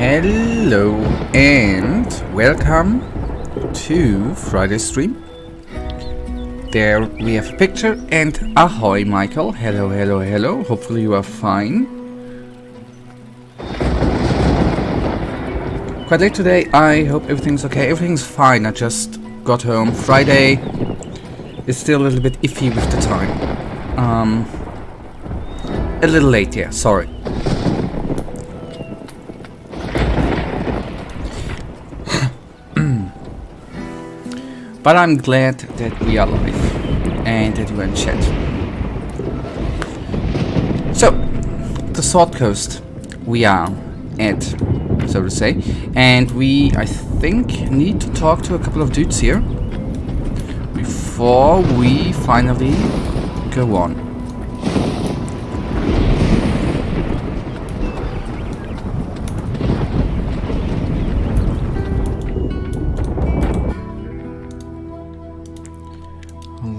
Hello and welcome to Friday's stream. There we have a picture and ahoy Michael. Hello, hello, hello. Hopefully you are fine. Quite late today. I hope everything's okay. Everything's fine. I just got home. Friday is still a little bit iffy with the time. A little late, yeah, sorry. But I'm glad that we are live and that we're in chat. So, the Sword Coast we are at, so to say, and we, I think, need to talk to a couple of dudes here before we finally go on.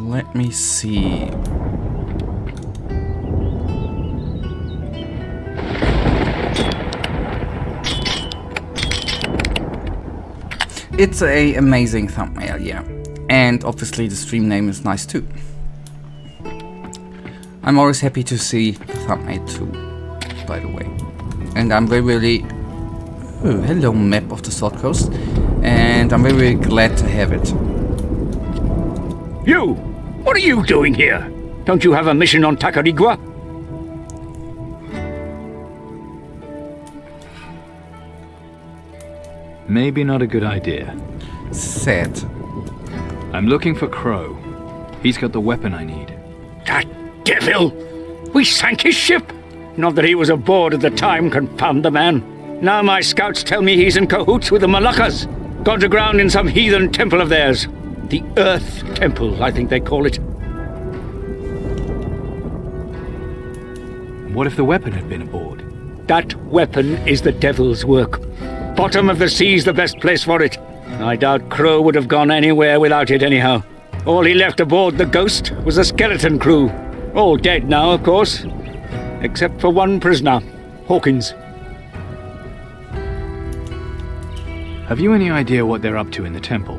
Let me see. It's an amazing thumbnail, yeah. And obviously the stream name is nice too. I'm always happy to see the thumbnail too, by the way. And I'm really... Oh, hello map of the Sword Coast. And I'm very glad to have it. You! What are you doing here? Don't you have a mission on Tacarigua? Maybe not a good idea. Sad. I'm looking for Crow. He's got the weapon I need. That devil! We sank his ship! Not that he was aboard at the time, confound the man. Now my scouts tell me he's in cahoots with the Moluccas. Gone to ground in some heathen temple of theirs. The Earth Temple, I think they call it. What if the weapon had been aboard? That weapon is the devil's work. Bottom of the sea's the best place for it. I doubt Crow would have gone anywhere without it anyhow. All he left aboard the Ghost was a skeleton crew. All dead now, of course. Except for one prisoner, Hawkins. Have you any idea what they're up to in the temple?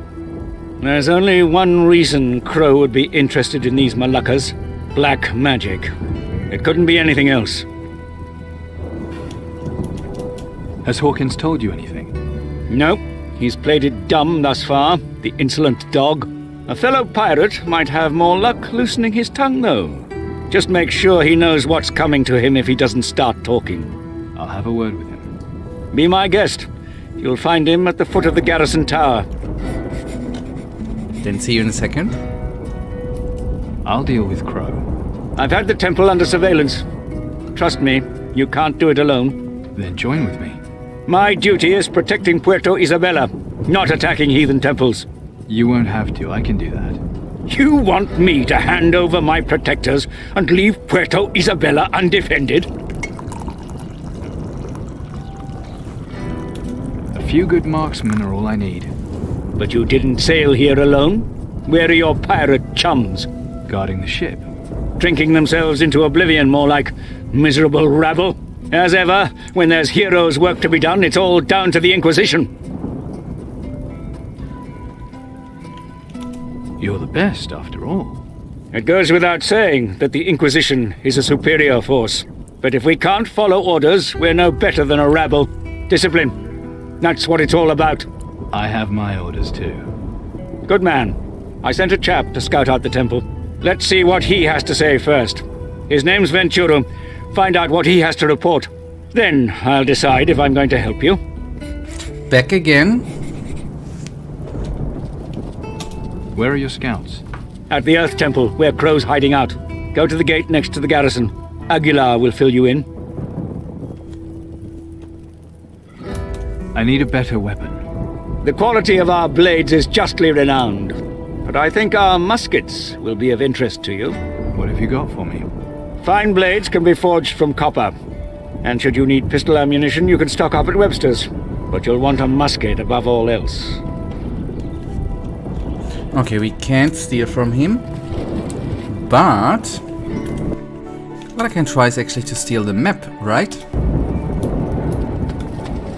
There's only one reason Crow would be interested in these Moluccas. Black magic. It couldn't be anything else. Has Hawkins told you anything? No. He's played it dumb thus far, the insolent dog. A fellow pirate might have more luck loosening his tongue, though. Just make sure he knows what's coming to him if he doesn't start talking. I'll have a word with him. Be my guest. You'll find him at the foot of the garrison tower. Then see you in a second. I'll deal with Crow. I've had the temple under surveillance. Trust me, you can't do it alone. Then join with me. My duty is protecting Puerto Isabella, not attacking heathen temples. You won't have to, I can do that. You want me to hand over my protectors and leave Puerto Isabella undefended? A few good marksmen are all I need. But you didn't sail here alone? Where are your pirate chums? Guarding the ship. Drinking themselves into oblivion, more like miserable rabble. As ever, when there's heroes' work to be done, it's all down to the Inquisition. You're the best, after all. It goes without saying that the Inquisition is a superior force. But if we can't follow orders, we're no better than a rabble. Discipline. That's what it's all about. I have my orders too. Good man. I sent a chap to scout out the temple. Let's see what he has to say first. His name's Venturo. Find out what he has to report. Then I'll decide if I'm going to help you. Back again. Where are your scouts? At the Earth Temple, where Crow's hiding out. Go to the gate next to the garrison. Aguilar will fill you in. I need a better weapon. The quality of our blades is justly renowned. But I think our muskets will be of interest to you. What have you got for me? Fine blades can be forged from copper. And should you need pistol ammunition, you can stock up at Webster's. But you'll want a musket above all else. Okay, we can't steal from him. But what I can try is actually to steal the map, right?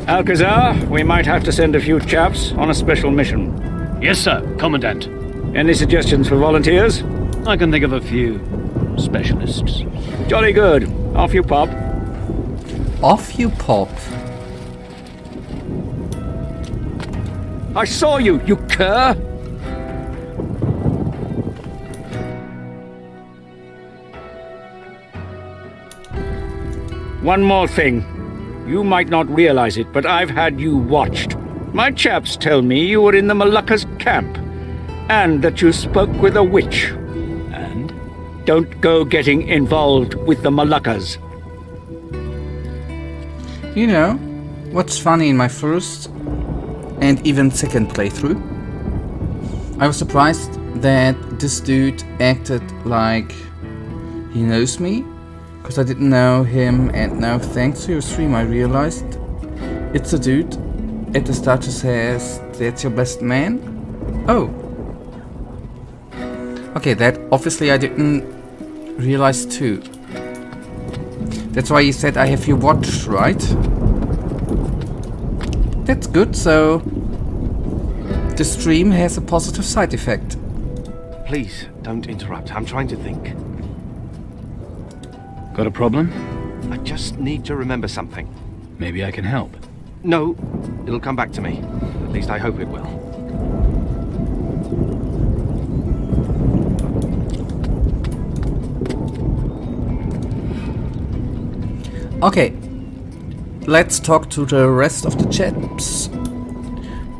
Alcazar, we might have to send a few chaps on a special mission. Yes, sir, Commandant. Any suggestions for volunteers? I can think of a few specialists. Jolly good. Off you pop. Off you pop. I saw you, you cur! One more thing. You might not realize it, but I've had you watched. My chaps tell me you were in the Moluccas camp, and that you spoke with a witch. And? Don't go getting involved with the Moluccas. You know, what's funny in my first and even second playthrough? I was surprised that this dude acted like he knows me, because I didn't know him, and now thanks to your stream I realized it's a dude at the start who says, "That's your best man?" Oh. Okay, that obviously I didn't realize too. That's why you said I have you watched, right? That's good, so the stream has a positive side effect. Please, don't interrupt. I'm trying to think. Got a problem? I just need to remember something. Maybe I can help. No, it'll come back to me. At least I hope it will. Okay, let's talk to the rest of the chaps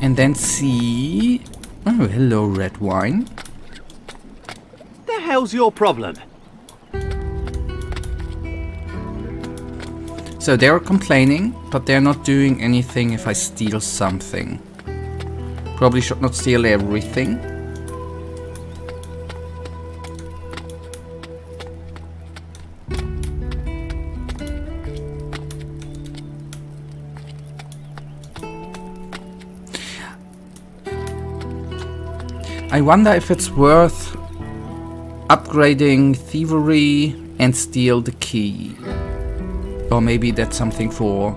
and then see. Oh, hello, red wine. The hell's your problem? So they're complaining, but they're not doing anything if I steal something. Probably should not steal everything. I wonder if it's worth upgrading thievery and steal the key. Or maybe that's something for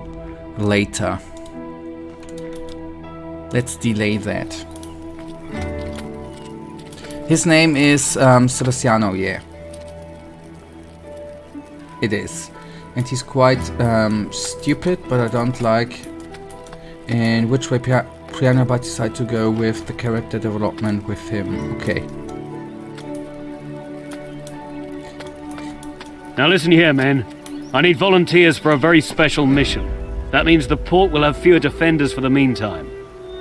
later. Let's delay that. His name is Sebastiano, yeah. It is. And he's quite stupid, but I don't like in which way Piano Byte decided to go with the character development with him. Okay. Now listen here, men. I need volunteers for a very special mission. That means the port will have fewer defenders for the meantime.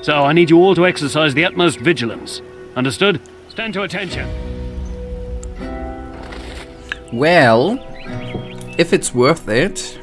So I need you all to exercise the utmost vigilance. Understood? Stand to attention. Well, if it's worth it.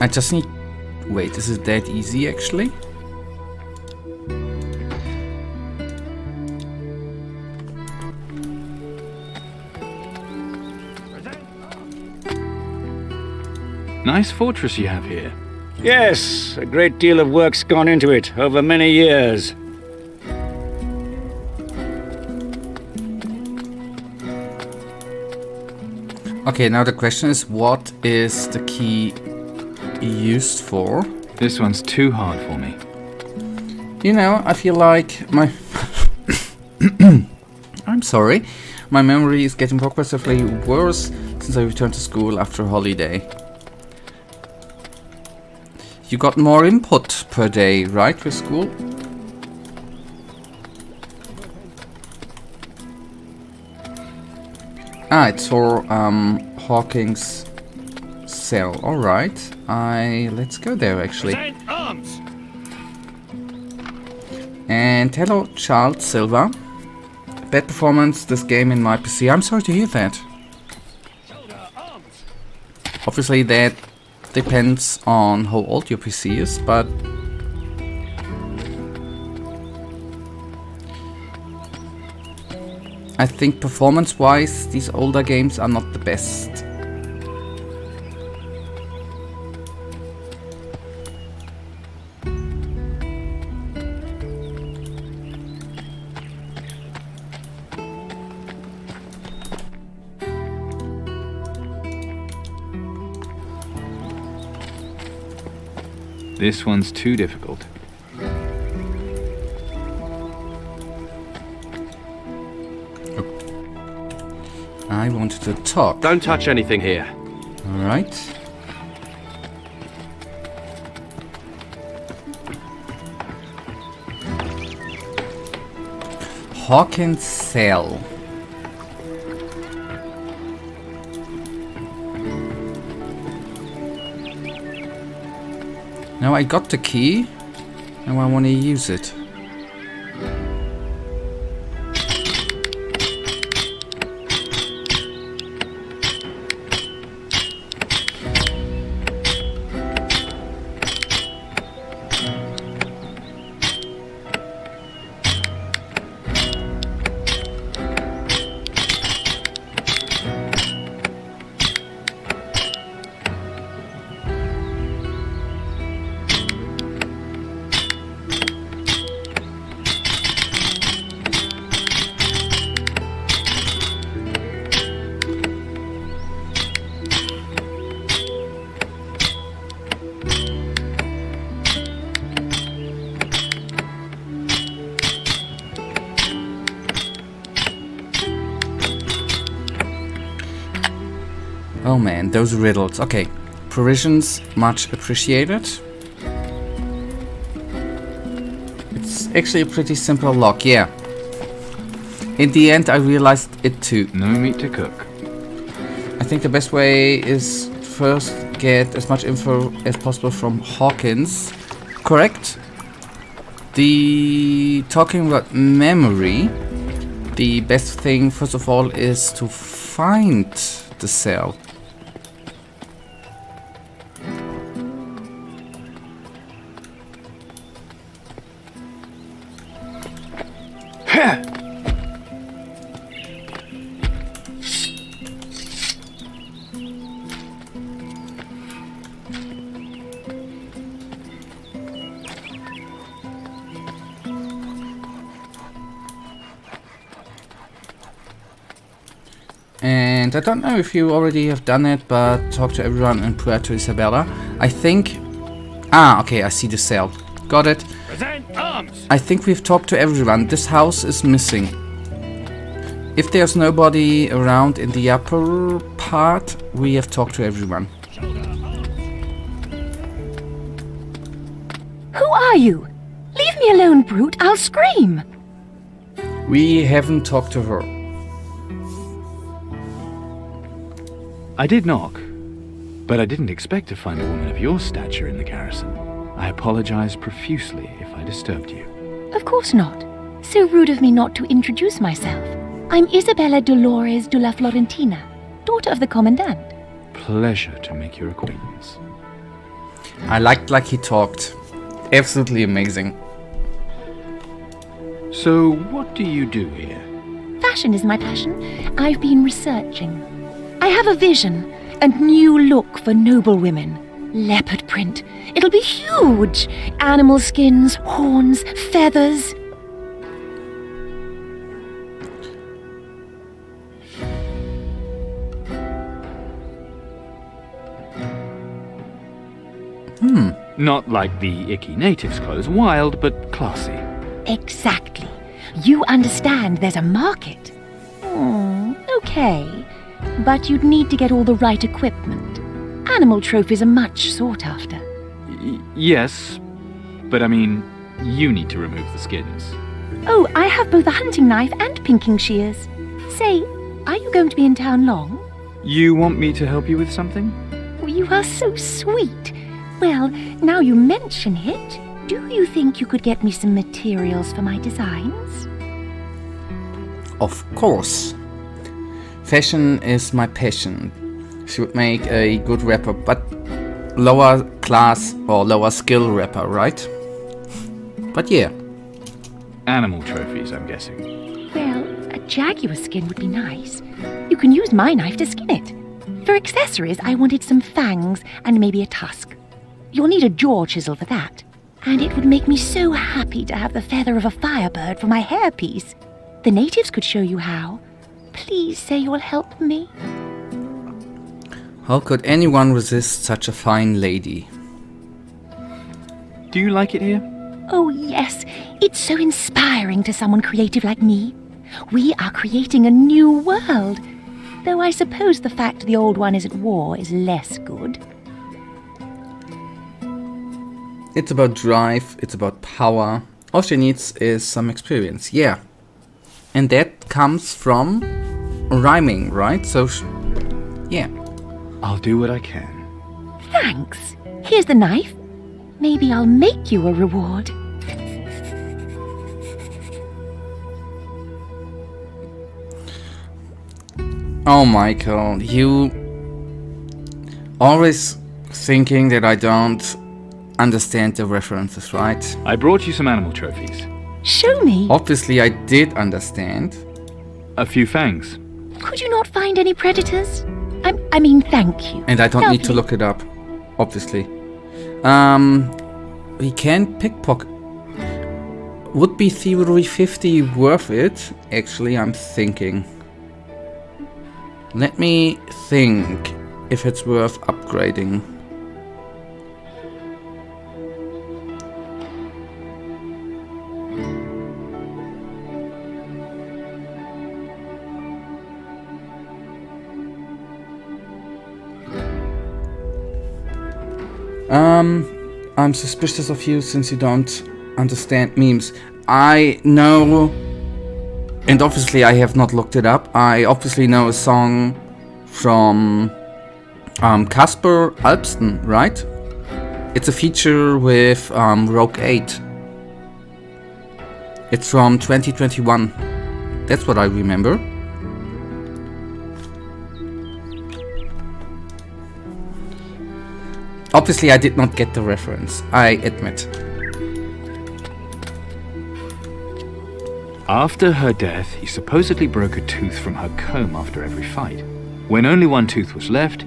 I just need... Wait, is it that easy actually? Nice fortress you have here. Yes, a great deal of work's gone into it over many years. Okay, now the question is, what is the key used for? This one's too hard for me. You know, I feel like my... I'm sorry. My memory is getting progressively worse since I returned to school after a holiday. You got more input per day, right, with school? Ah, it's for Hawking's cell. Alright. Let's go there actually. Arms! And hello, Charles Silva. Bad performance this game in my PC. I'm sorry to hear that. Obviously that depends on how old your PC is, but I think performance-wise, these older games are not the best. This one's too difficult. I wanted to talk. Don't touch anything here. Alright. Hawkins Cell. Now I got the key. Now I want to use it. Oh man, those riddles. Okay, provisions, much appreciated. It's actually a pretty simple lock, yeah. In the end, I realized it too. No meat to cook. I think the best way is first get as much info as possible from Hawkins. Correct? Talking about memory, the best thing, first of all, is to find the cell. And I don't know if you already have done it, but talk to everyone in Puerto Isabella. I think... Ah, okay, I see the cell. Got it. Present arms! I think we've talked to everyone. This house is missing. If there's nobody around in the upper part, we have talked to everyone. Who are you? Leave me alone, brute. I'll scream. We haven't talked to her. I did knock, but I didn't expect to find a woman of your stature in the garrison. I apologize profusely if I disturbed you. Of course not. So rude of me not to introduce myself. I'm Isabella Dolores de la Florentina, daughter of the Commandant. Pleasure to make your acquaintance. I liked like he talked. Absolutely amazing. So, what do you do here? Fashion is my passion. I've been researching. I have a vision, a new look for noble women. Leopard print. It'll be huge. Animal skins, horns, feathers. Not like the icky natives' clothes, wild but classy. Exactly. You understand there's a market. Okay. But you'd need to get all the right equipment. Animal trophies are much sought after. Yes, but I mean, you need to remove the skins. Oh, I have both a hunting knife and pinking shears. Say, are you going to be in town long? You want me to help you with something? Oh, you are so sweet. Well, now you mention it, do you think you could get me some materials for my designs? Of course. Fashion is my passion. She would make a good rapper, but lower class or lower skill rapper, right? But yeah. Animal trophies, I'm guessing. Well, a jaguar skin would be nice. You can use my knife to skin it. For accessories, I wanted some fangs and maybe a tusk. You'll need a jaw chisel for that. And it would make me so happy to have the feather of a firebird for my hairpiece. The natives could show you how. Please say you'll help me. How could anyone resist such a fine lady? Do you like it here? Oh, yes. It's so inspiring to someone creative like me. We are creating a new world. Though I suppose the fact the old one is at war is less good. It's about drive, it's about power. All she needs is some experience, yeah. And that comes from rhyming, right? So, yeah. I'll do what I can. Thanks. Here's the knife. Maybe I'll make you a reward. Oh, Michael, you always thinking that I don't understand the references, right? I brought you some animal trophies. Show me. Obviously, I did understand. A few fangs. Could you not find any predators? I mean, thank you. And I don't need to Lovely. look it up, obviously. We can pickpocket. Would be Thievery 50 worth it? Actually, I'm thinking. Let me think if it's worth upgrading. I'm suspicious of you since you don't understand memes. I know, and obviously I have not looked it up. I obviously know a song from Casper Alpsten, right? It's a feature with Rogue 8. It's from 2021. That's what I remember. Obviously, I did not get the reference, I admit. After her death, he supposedly broke a tooth from her comb after every fight. When only one tooth was left,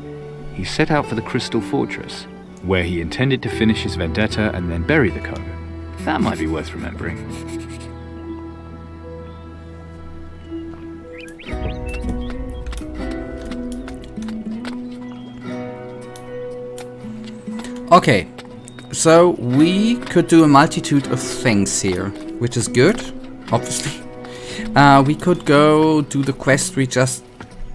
he set out for the Crystal Fortress, where he intended to finish his vendetta and then bury the comb. That might be worth remembering. Okay, so we could do a multitude of things here, which is good, obviously. We could go do the quest we just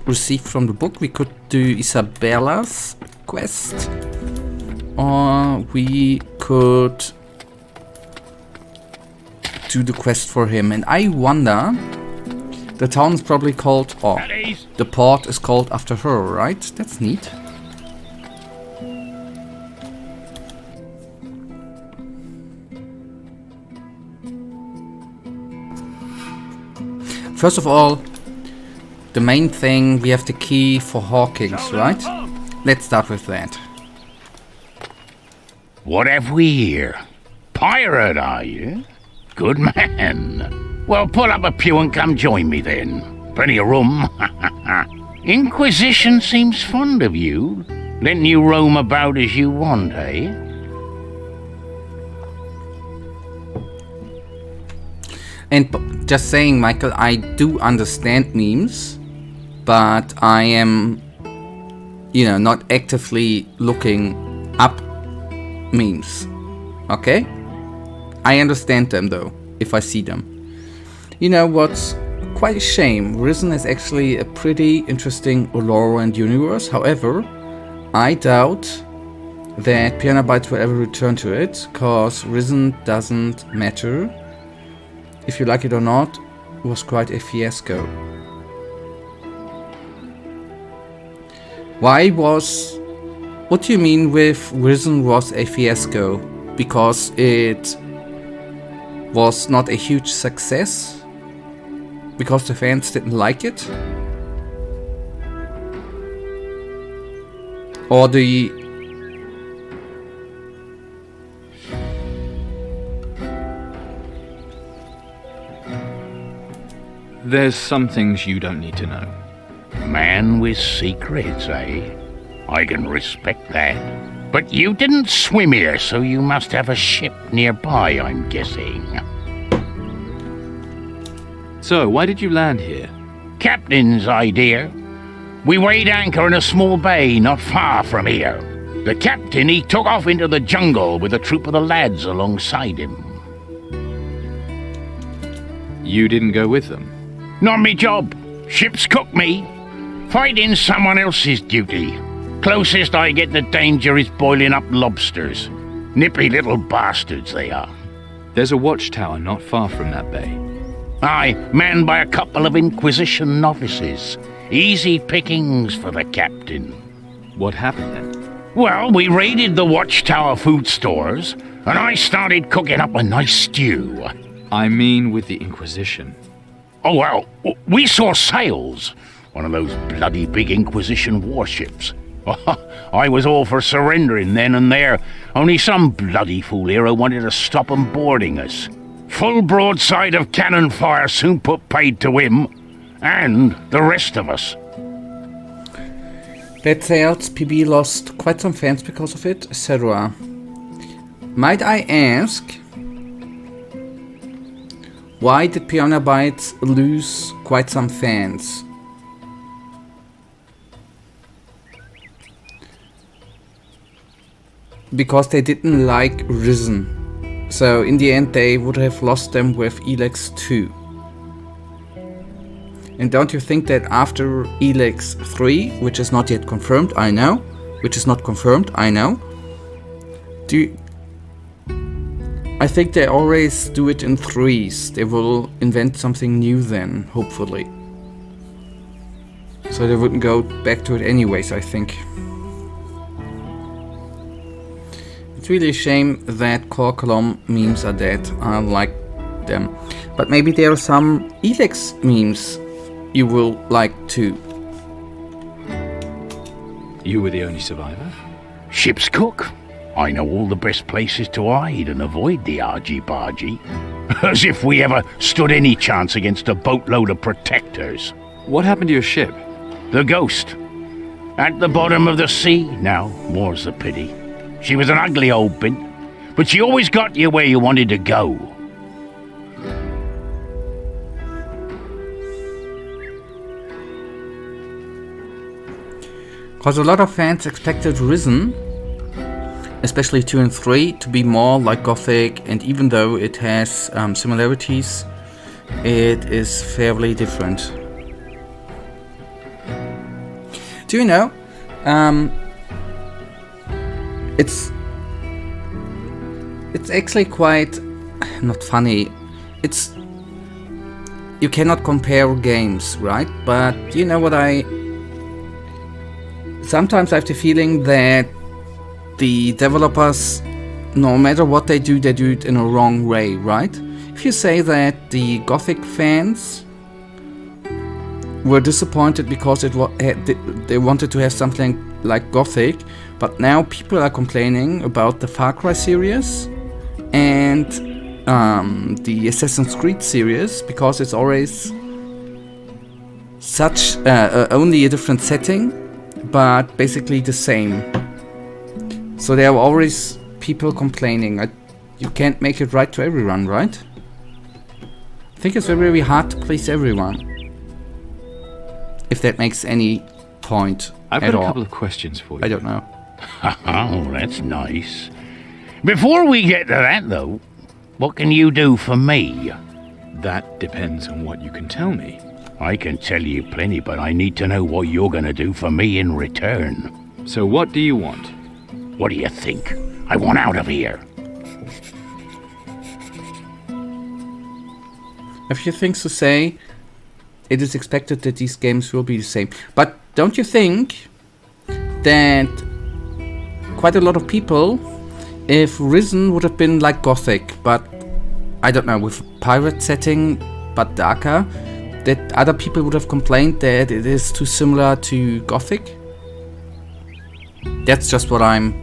received from the book. We could do Isabella's quest. Or we could do the quest for him. And I wonder, the town is probably called, or the port is called after her, right? That's neat. First of all, the main thing, we have the key for Hawkins, right? Let's start with that. What have we here? Pirate, are you? Good man. Well, pull up a pew and come join me then. Plenty of room. Inquisition seems fond of you. Letting you roam about as you want, eh? And just saying, Michael, I do understand memes, but I am, not actively looking up memes. Okay? I understand them though, if I see them. You know what's quite a shame? Risen is actually a pretty interesting Oloran universe. However, I doubt that Piano Bytes will ever return to it, cause Risen doesn't matter. If you like it or not, it was quite a fiasco. What do you mean with Risen was a fiasco? Because it was not a huge success? Because the fans didn't like it? Or There's some things you don't need to know. Man with secrets, eh? I can respect that. But you didn't swim here, so you must have a ship nearby, I'm guessing. So, why did you land here? Captain's idea. We weighed anchor in a small bay not far from here. The captain, he took off into the jungle with a troop of the lads alongside him. You didn't go with them? Not me job. Ship's cook me. Fighting someone else's duty. Closest I get to danger is boiling up lobsters. Nippy little bastards they are. There's a watchtower not far from that bay. Aye, manned by a couple of Inquisition novices. Easy pickings for the captain. What happened then? Well, we raided the watchtower food stores, and I started cooking up a nice stew. I mean with the Inquisition. Oh, well, we saw sails. One of those bloody big Inquisition warships. I was all for surrendering then and there, only some bloody fool hero wanted to stop 'em boarding us. Full broadside of cannon fire soon put paid to him, and the rest of us. That said, PB lost quite some fans because of it, etc. Might I ask, why did Piranha Bytes lose quite some fans? Because they didn't like Risen. So in the end they would have lost them with Elex 2. And don't you think that after Elex 3, which is not yet confirmed, I know, I think they always do it in threes. They will invent something new then, hopefully. So they wouldn't go back to it anyways, I think. It's really a shame that Core Column memes are dead. I like them. But maybe there are some Elex memes you will like too. You were the only survivor? Ship's cook. I know all the best places to hide and avoid the argy-bargy. As if we ever stood any chance against a boatload of protectors. What happened to your ship? The Ghost. At the bottom of the sea now, more's the pity. She was an ugly old bint, but she always got you where you wanted to go. Because a lot of fans expected Risen, especially 2 and 3, to be more like Gothic, and even though it has similarities, it is fairly different. Do you know? It's actually quite not funny. You cannot compare games, right? But you know what sometimes I have the feeling that the developers, no matter what they do it in a wrong way, right? If you say that the Gothic fans were disappointed because they wanted to have something like Gothic, but now people are complaining about the Far Cry series and the Assassin's Creed series because it's always such only a different setting, but basically the same. So there are always people complaining. You can't make it right to everyone, right? I think it's very, very hard to please everyone. If that makes any point I've at got all. a couple of questions for you. I don't know. Oh, that's nice. Before we get to that, though, what can you do for me? That depends on what you can tell me. I can tell you plenty, but I need to know what you're gonna do for me in return. So what do you want? What do you think? I want out of here. A few things to say. It is expected that these games will be the same. But don't you think that quite a lot of people, if Risen would have been like Gothic, but I don't know, with pirate setting, but darker, that other people would have complained that it is too similar to Gothic? That's just what I'm,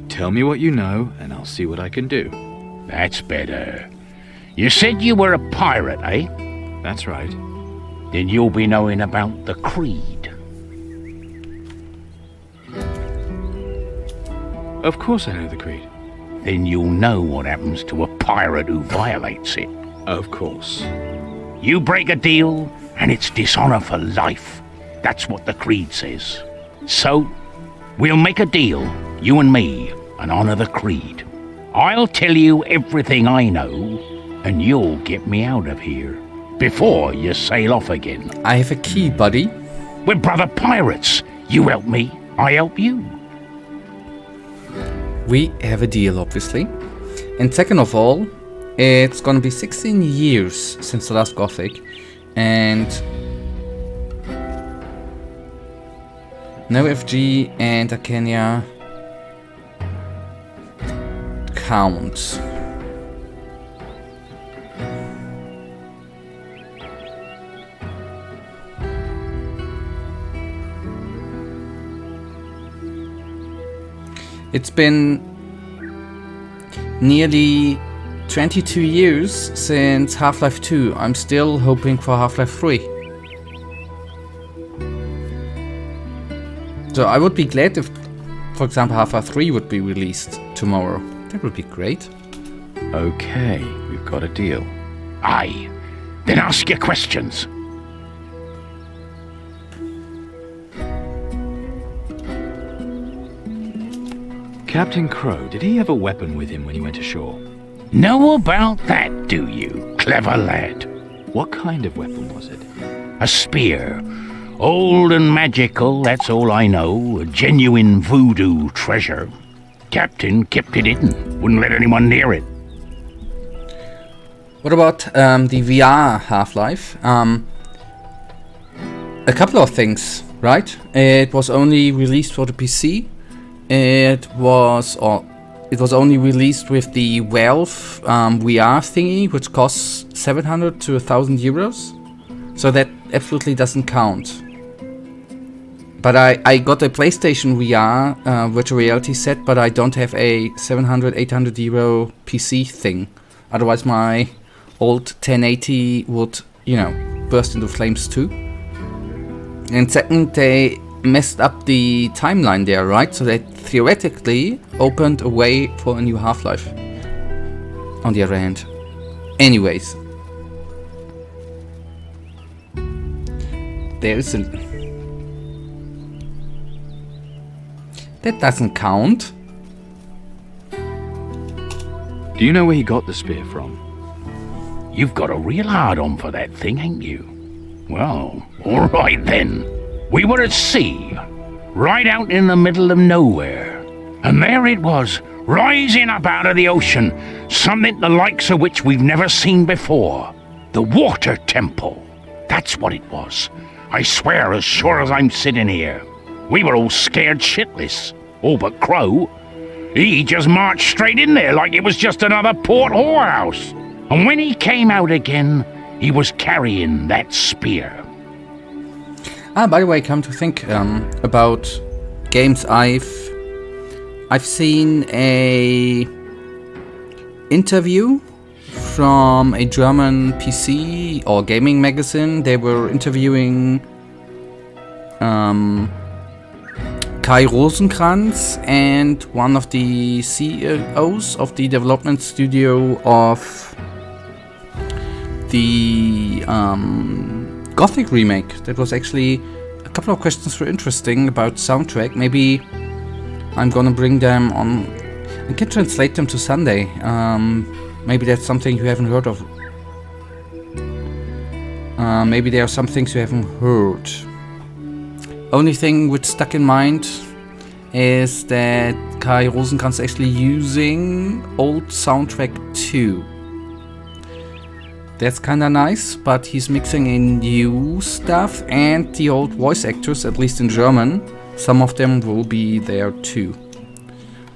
Tell me what you know, and I'll see what I can do. That's better. You said you were a pirate, eh? That's right. Then you'll be knowing about the Creed. Of course I know the Creed. Then you'll know what happens to a pirate who violates it. Of course. You break a deal, and it's dishonor for life. That's what the Creed says. So, we'll make a deal, you and me, and honor the Creed. I'll tell you everything I know, and you'll get me out of here before you sail off again. I have a key, buddy. We're brother pirates. You help me, I help you. We have a deal, obviously. And second of all, it's gonna be 16 years since the last Gothic, and no FG and Arcania count. It's been nearly 22 years since Half-Life 2. I'm still hoping for Half-Life 3. So I would be glad if, for example, Half-Life 3 would be released tomorrow. That would be great. Okay, we've got a deal. Aye. Then ask your questions. Captain Crow, did he have a weapon with him when he went ashore? Know about that, do you, clever lad? What kind of weapon was it? A spear. Old and magical, that's all I know. A genuine voodoo treasure. Captain kept it hidden. Wouldn't let anyone near it. What about the VR Half-Life? A couple of things, right? It was only released for the PC. It was only released with the Valve VR thingy, which costs 700 to 1,000 euros. So that absolutely doesn't count. But I got a PlayStation VR virtual reality set, but I don't have a 700, 800 euro PC thing. Otherwise my old 1080 would, burst into flames too. And second, they messed up the timeline there, right? So they theoretically opened a way for a new Half-Life. On the other hand. Anyways. There is a... That doesn't count. Do you know where he got the spear from? You've got a real hard-on for that thing, ain't you? Well, all right then. We were at sea, right out in the middle of nowhere. And there it was, rising up out of the ocean, something the likes of which we've never seen before. The Water Temple. That's what it was. I swear, as sure as I'm sitting here. We were all scared shitless. All but Crow. He just marched straight in there like it was just another port whorehouse. And when he came out again, he was carrying that spear. By the way, come to think about games, I've seen a interview from a German PC or gaming magazine. They were interviewing Kai Rosenkrantz and one of the CEOs of the development studio of the Gothic remake. That was actually a couple of questions were interesting about soundtrack. Maybe I'm gonna bring them on. I can translate them to Sunday. Maybe that's something you haven't heard of. Maybe there are some things you haven't heard. Only thing which stuck in mind is that Kai Rosenkrantz is actually using old soundtrack 2. That's kinda nice, but he's mixing in new stuff and the old voice actors, at least in German. Some of them will be there too.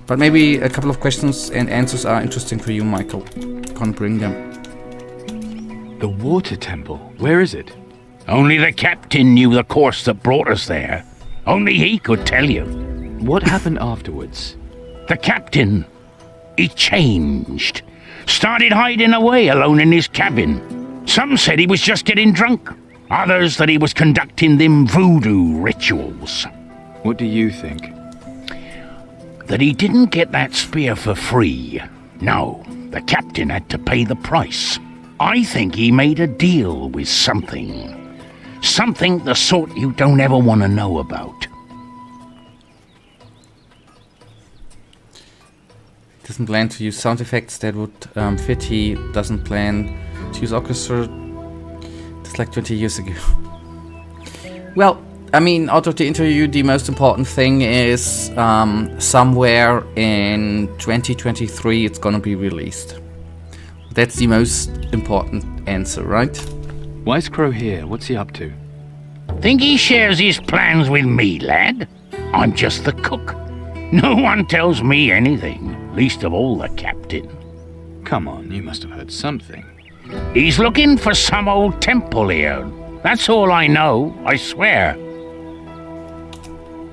But maybe a couple of questions and answers are interesting for you, Michael. Can't bring them. The Water Temple. Where is it? Only the captain knew the course that brought us there. Only he could tell you. What happened afterwards? The captain, he changed. started hiding away alone in his cabin. Some said he was just getting drunk. Others that he was conducting them voodoo rituals. What do you think? That he didn't get that spear for free. No, the captain had to pay the price. I think he made a deal with something. Something the sort you don't ever want to know about. Doesn't plan to use sound effects that would fit. He doesn't plan to use orchestra. Just like 20 years ago. Well, I mean, out of the interview, the most important thing is somewhere in 2023 it's gonna be released. That's the most important answer, right? Why is Crow here? What's he up to? Think he shares his plans with me, lad? I'm just the cook. No one tells me anything, least of all the captain. Come on, you must have heard something. He's looking for some old temple here. That's all I know, I swear.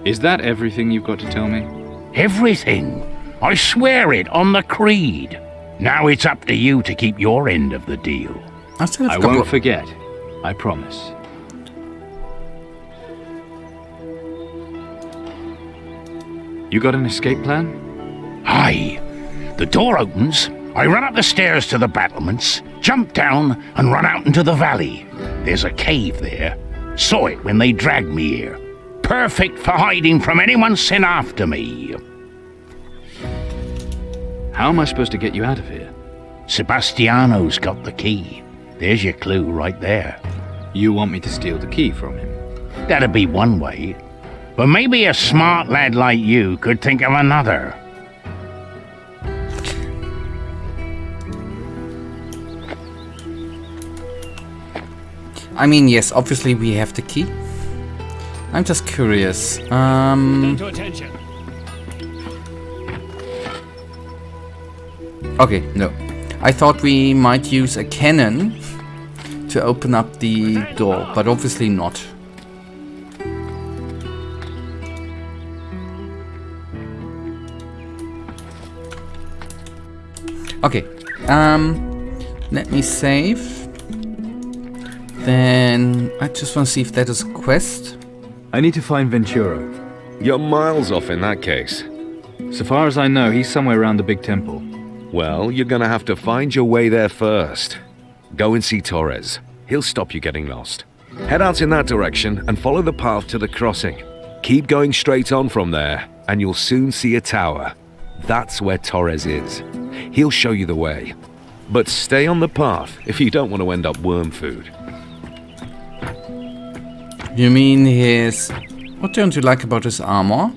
Is that everything you've got to tell me? Everything. I swear it on the creed. Now it's up to you to keep your end of the deal. I won't forget. I promise. You got an escape plan? Aye. The door opens, I run up the stairs to the battlements, jump down and run out into the valley. There's a cave there. Saw it when they dragged me here. Perfect for hiding from anyone sent after me. How am I supposed to get you out of here? Sebastiano's got the key. There's your clue right there. You want me to steal the key from him? That'd be one way. But maybe a smart lad like you could think of another. I mean, yes, obviously we have the key. I'm just curious. To attention. Okay, no. I thought we might use a cannon to open up the door, but obviously not. Okay, let me save. Then I just want to see if that is a quest. I need to find Venturo. You're miles off in that case. So far as I know, he's somewhere around the big temple. Well, you're gonna have to find your way there first. Go and see Torres. He'll stop you getting lost. Head out in that direction and follow the path to the crossing. Keep going straight on from there, and you'll soon see a tower. That's where Torres is. He'll show you the way. But stay on the path if you don't want to end up worm food. You mean his... What don't you like about his armor?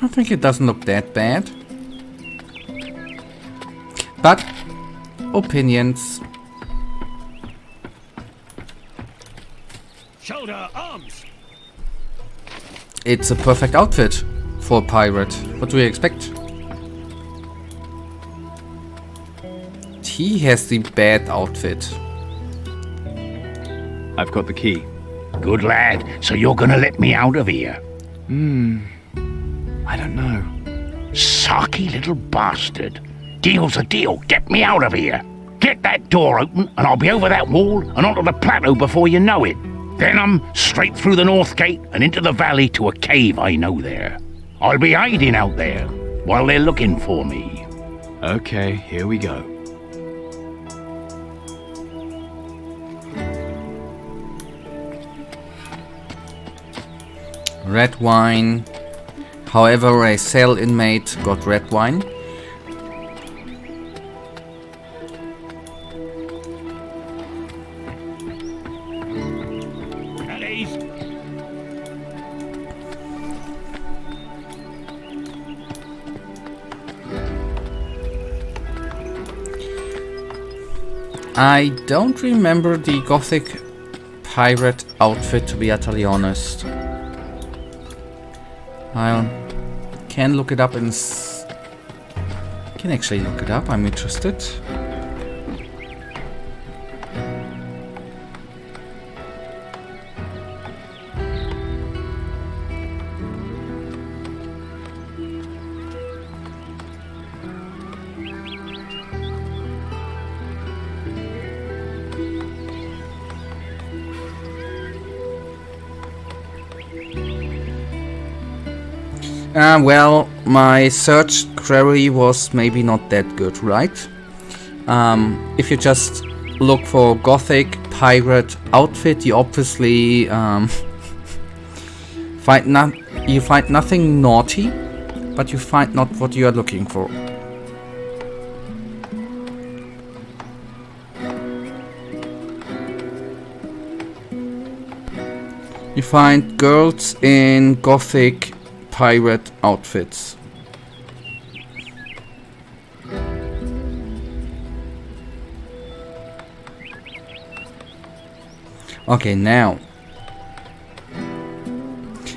I think it doesn't look that bad. But... opinions. Shoulder, arms! It's a perfect outfit for a pirate. What do you expect? He has the bad outfit. I've got the key. Good lad, so you're gonna let me out of here? I don't know. Sarky little bastard. Deal's a deal. Get me out of here. Get that door open and I'll be over that wall and onto the plateau before you know it. Then I'm straight through the north gate and into the valley to a cave I know there. I'll be hiding out there while they're looking for me. Okay, here we go. Red wine. However, a cell inmate got red wine. At ease. I don't remember the Gothic pirate outfit, to be utterly honest. I can look it up and can actually look it up. I'm interested. Well, my search query was maybe not that good, right? If you just look for Gothic pirate outfit, you obviously you find nothing naughty, but you find not what you are looking for. You find girls in Gothic pirate outfits. Okay, now.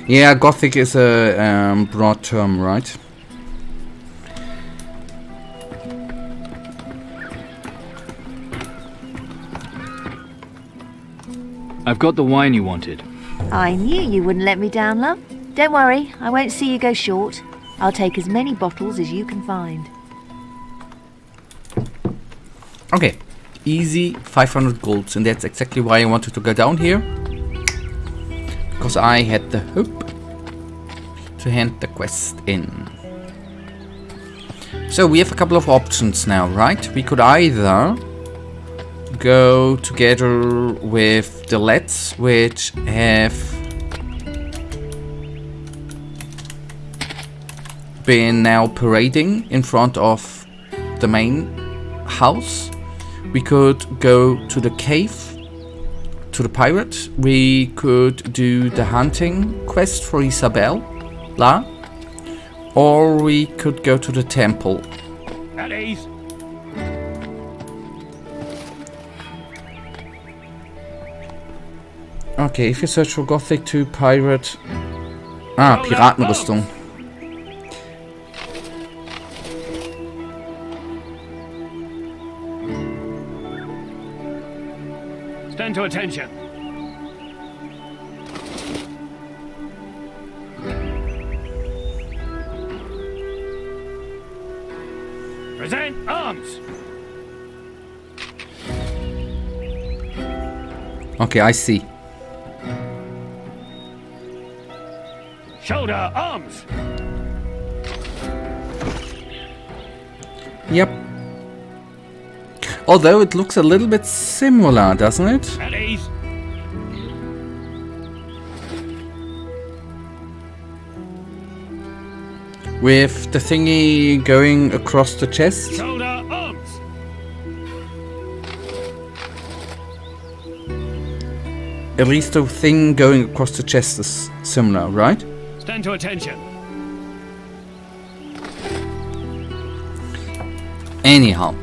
Yeah, Gothic is a broad term, right? I've got the wine you wanted. I knew you wouldn't let me down, love. Don't worry, I won't see you go short. I'll take as many bottles as you can find. Okay, easy 500 golds, and that's exactly why I wanted to go down here. Because I had the hope to hand the quest in. So we have a couple of options now, right? We could either go together with the lads, which have been now parading in front of the main house. We could go to the cave, to the pirate. We could do the hunting quest for Isabella, or we could go to the temple. At ease. Okay, if you search for Gothic 2 Pirate... Piratenrüstung. Stand to attention. Present arms. Okay, I see. Shoulder arms. Yep. Although it looks a little bit similar, doesn't it? At ease. With the thingy going across the chest. Shoulder arms. At least the thing going across the chest is similar, right? Stand to attention. Anyhow.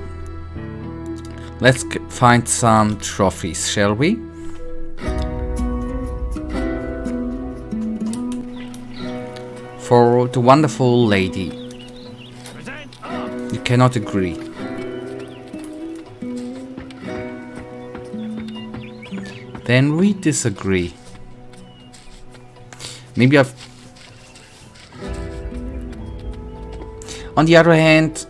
Let's find some trophies, shall we? For the wonderful lady. Present arms. You cannot agree. Then we disagree. Maybe I've... On the other hand,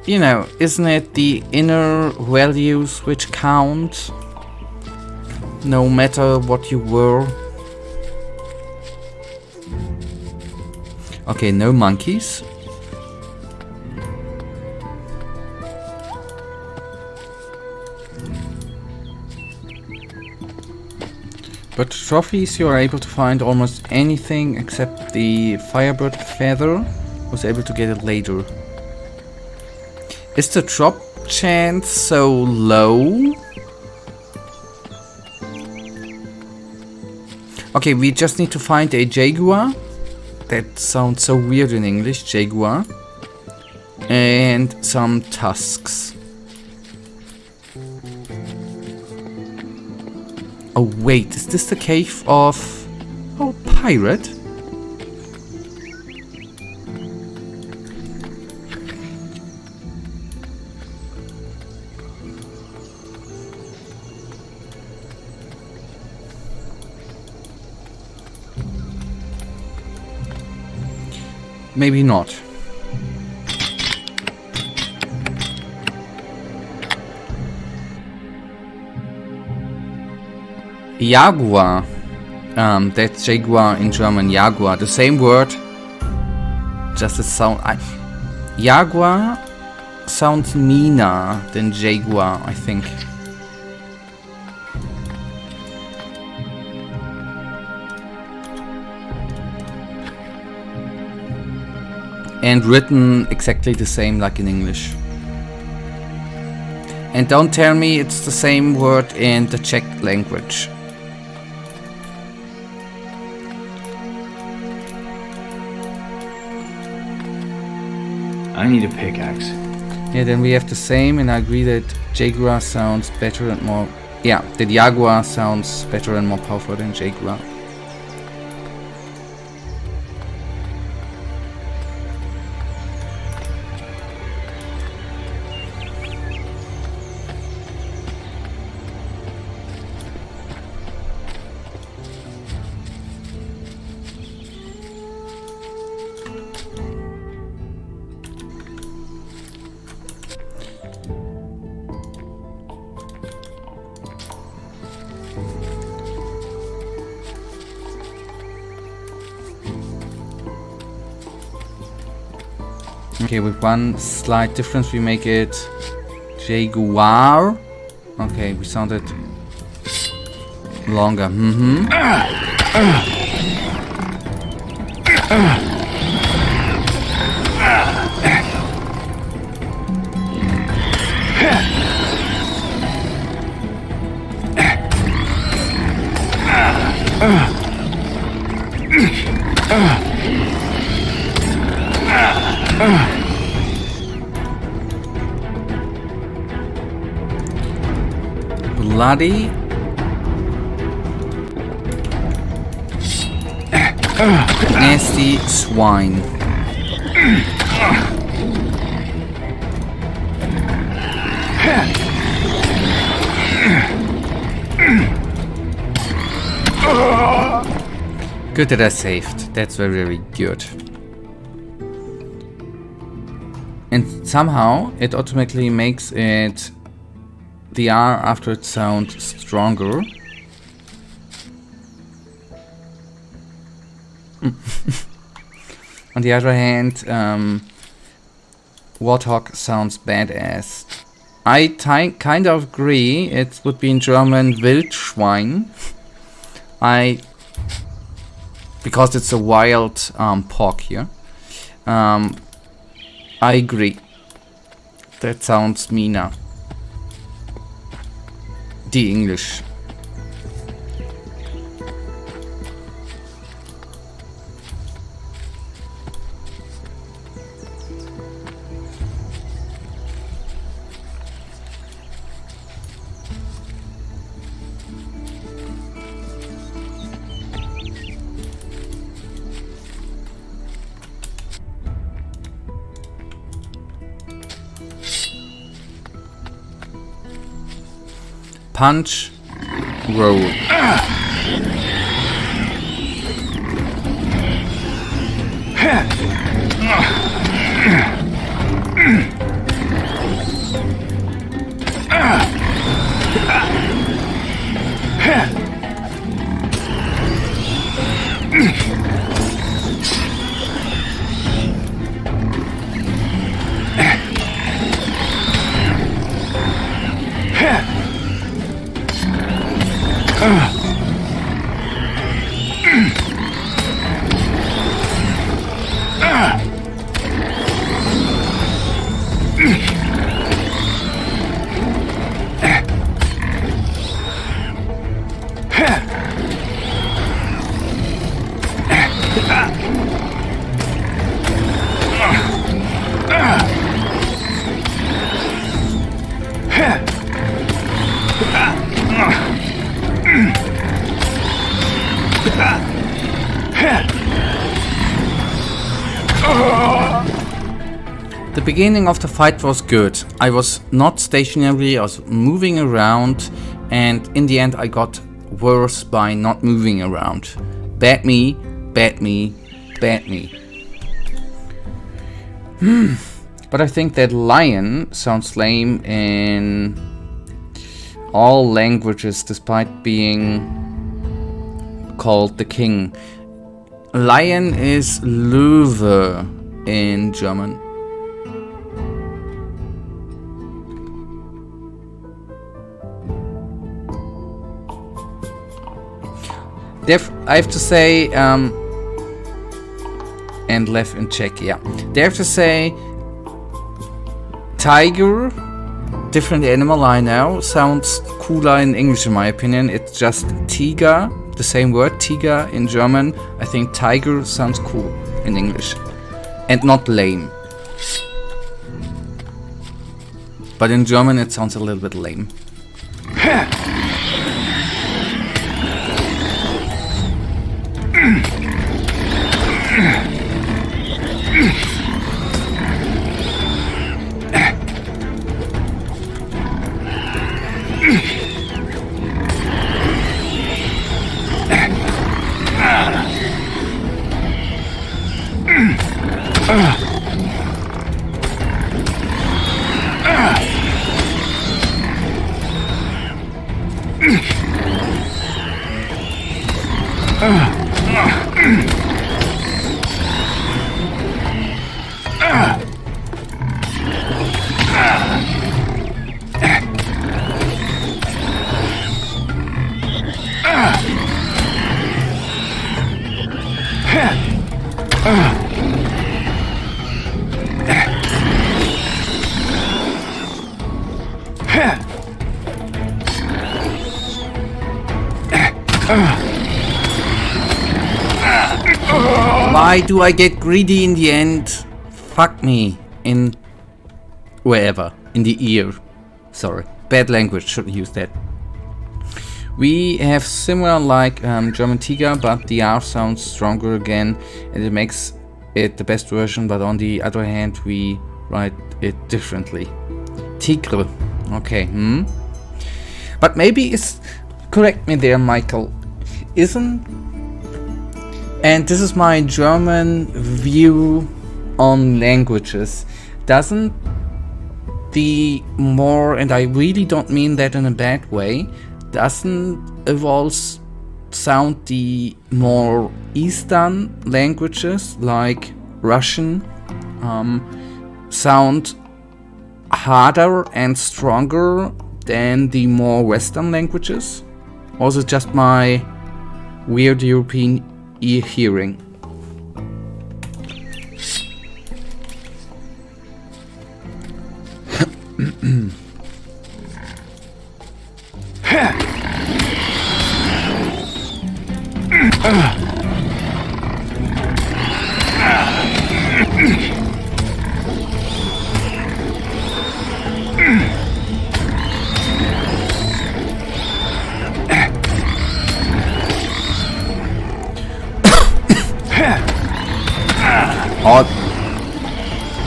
you know, isn't it the inner values which count? No matter what you were. Okay, no monkeys. But trophies, you are able to find almost anything except the Firebird feather. Was able to get it later. Is the drop chance so low? Okay, we just need to find a jaguar. That sounds so weird in English, jaguar. And some tusks. Oh wait, is this the cave of... Oh, pirate? Maybe not. Jaguar. That's jaguar in German, Jaguar. The same word just a sound. Jaguar sounds meaner than jaguar, I think. And written exactly the same like in English. And don't tell me it's the same word in the Czech language. I need a pickaxe. Yeah, then we have the same, and I agree that jaguar sounds better and more... Yeah, the jaguar sounds better and more powerful than jaguar. Okay, with one slight difference, we make it jaguar. Okay, we sounded longer. Bloody. Nasty swine. Good that I saved. That's very, very good. And somehow it automatically makes it the R after it sounds stronger. On the other hand, Warthog sounds badass. I kind of agree. It would be in German Wildschwein. Because it's a wild pork here. I agree. That sounds meaner. The English. Punch, roll. The beginning of the fight was good. I was not stationary, I was moving around, and in the end I got worse by not moving around. Bad me, bad me, bad me. But I think that lion sounds lame in all languages despite being called the king. Lion is Löwe in German? I have to say, and Lev in Czech, yeah. They have to say, tiger, different animal, I know, sounds cooler in English in my opinion. It's just tiger, the same word, tiger in German. I think tiger sounds cool in English. And not lame. But in German it sounds a little bit lame. Why do I get greedy in the end? Fuck me. In wherever. In the ear. Sorry. Bad language, shouldn't use that. We have similar like German Tiger, but the R sounds stronger again and it makes it the best version, but on the other hand we write it differently. Tigre. Okay, But maybe it's... Correct me there, Michael. And this is my German view on languages. Doesn't the more, and I really don't mean that in a bad way, doesn't evolve sound the more Eastern languages like Russian sound harder and stronger than the more Western languages? Or is it just my weird European ear hearing? Or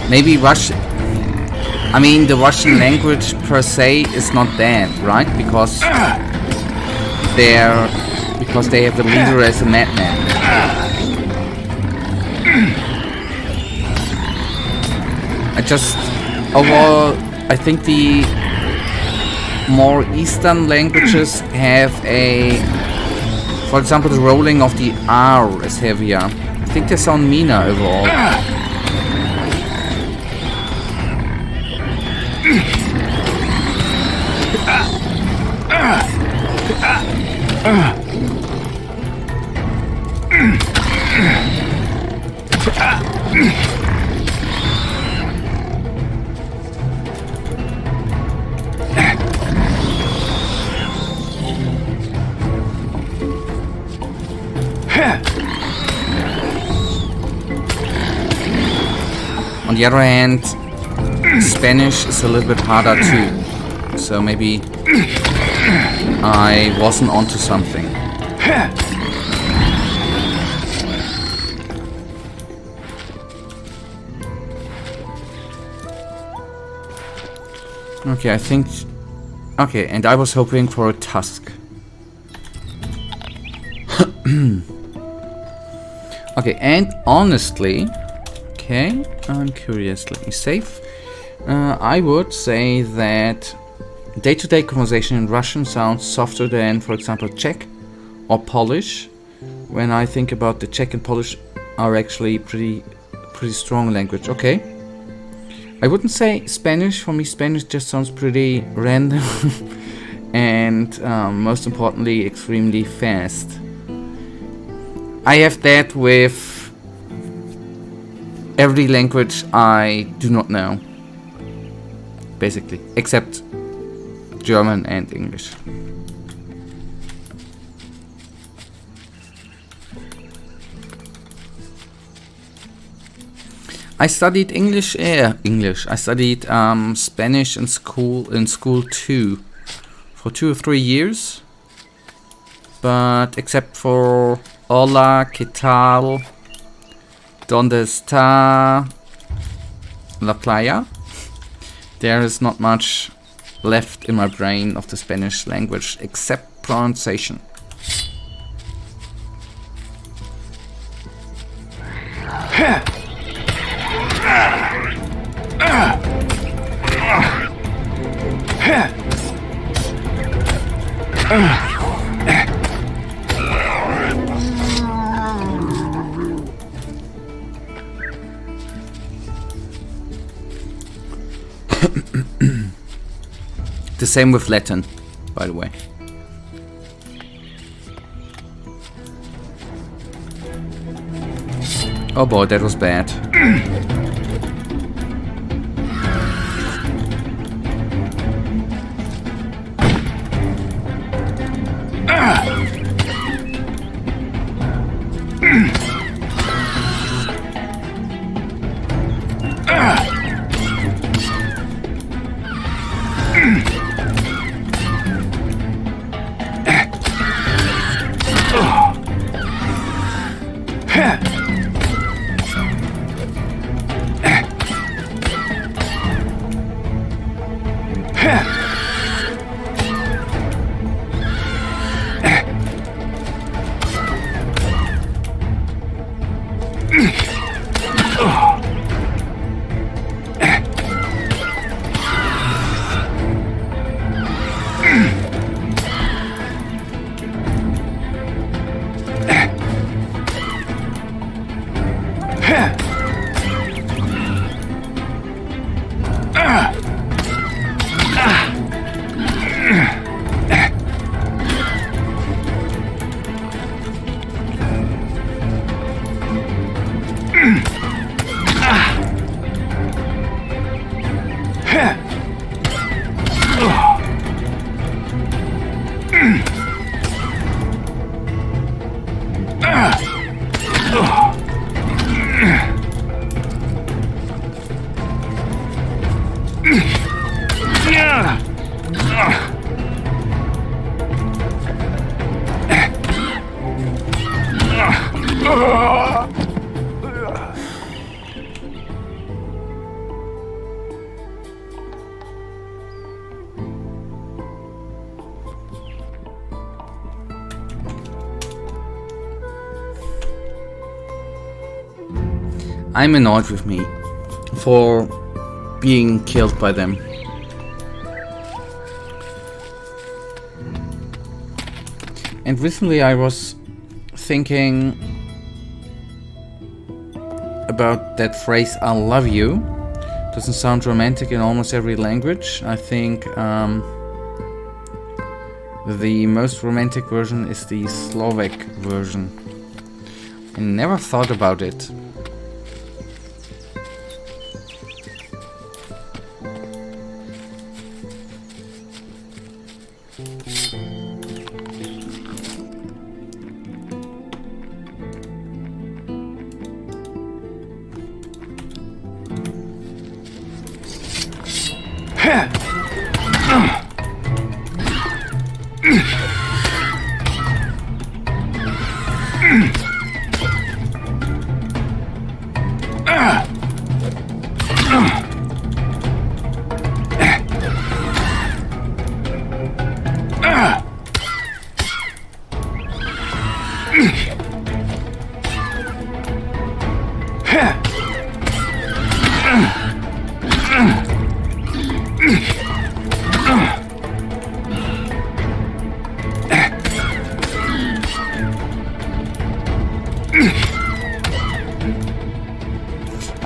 maybe Russian. I mean, the Russian language per se is not bad, right? Because they have the leader as a madman. Overall, I think the more Eastern languages have for example, the rolling of the R is heavier. I think they sound meaner overall. On the other hand, Spanish is a little bit harder too, so maybe I wasn't onto something. Okay, I think... Okay, and I was hoping for a tusk. Okay, and honestly... Okay, I'm curious, let me save. I would say that day-to-day conversation in Russian sounds softer than, for example, Czech or Polish. When I think about the Czech and Polish are actually pretty strong language. Okay. I wouldn't say Spanish. For me, Spanish just sounds pretty random. And most importantly, extremely fast. I have that with every language I do not know. Basically. Except German and English. I studied English. I studied Spanish in school too, for 2 or 3 years. But except for hola, ¿qué tal? ¿Dónde está la playa? There is not much left in my brain of the Spanish language except pronunciation. The same with Latin, by the way. Oh boy, that was bad. I'm annoyed with me for being killed by them. And recently I was thinking about that phrase, I love you. Doesn't sound romantic in almost every language. I think the most romantic version is the Slovak version. I never thought about it.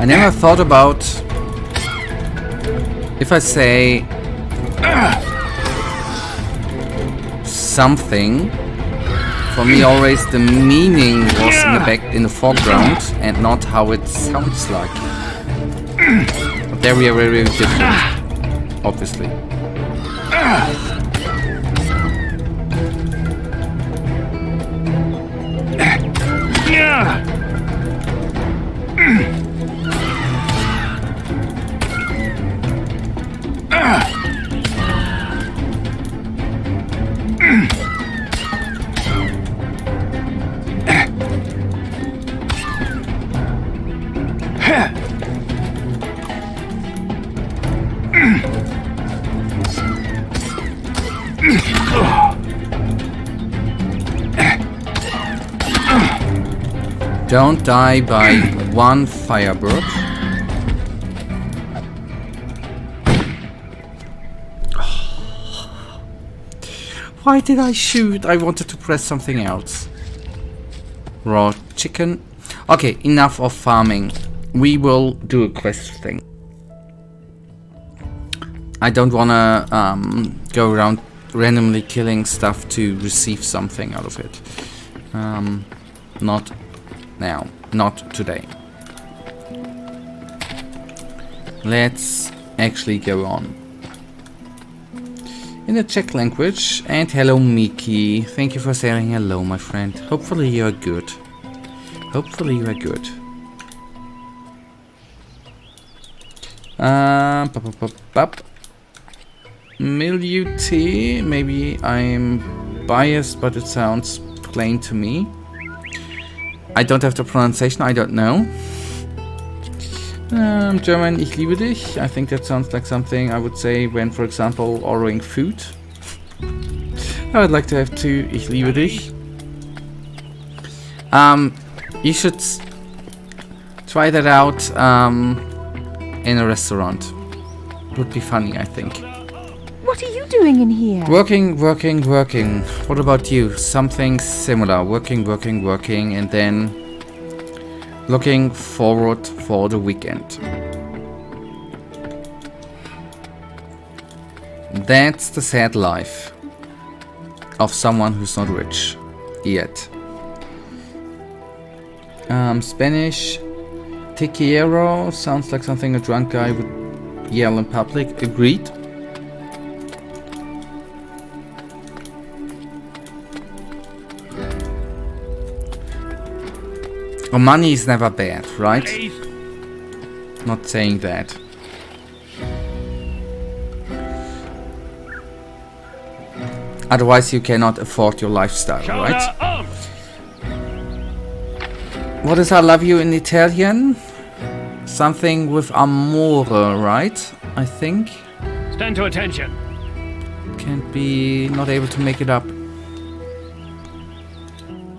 I never thought about if I say something. For me, always the meaning was in the foreground and not how it sounds like. But there we are very different, obviously. Don't die by one firebird. Why did I shoot? I wanted to press something else. Raw chicken. Okay, enough of farming. We will do a quest thing. I don't wanna go around randomly killing stuff to receive something out of it. Not now. Not today. Let's actually go on. In the Czech language. And hello, Miki. Thank you for saying hello, my friend. Hopefully you are good. Hopefully you are good. Milieu tea. Maybe I'm biased, but it sounds plain to me. I don't have the pronunciation, I don't know. German, ich liebe dich. I think that sounds like something I would say when, for example, ordering food. I would like to have two ich liebe dich. You should try that out in a restaurant. Would be funny, I think. What are you doing in here? Working. What about you? Something similar. Working, and then looking forward for the weekend. That's the sad life of someone who's not rich yet. Spanish. Te quiero sounds like something a drunk guy would yell in public. Agreed. Well, money is never bad, right? Not saying that. Otherwise you cannot afford your lifestyle, right? What is I love you in Italian? Something with amore, right? I think. Stand to attention. Can't be not able to make it up.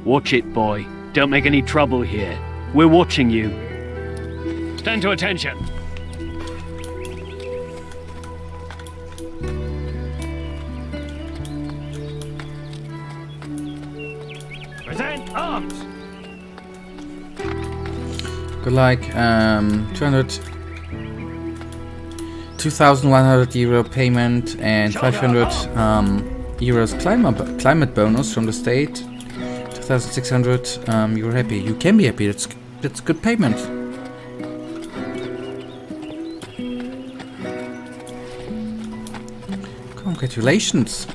Watch it, boy. Don't make any trouble here. We're watching you. Stand to attention. Present arms. Good like 2,100 euro payment and 500 euros climate bonus from the state. 2,600. You're happy. You can be happy. That's good payment. Congratulations.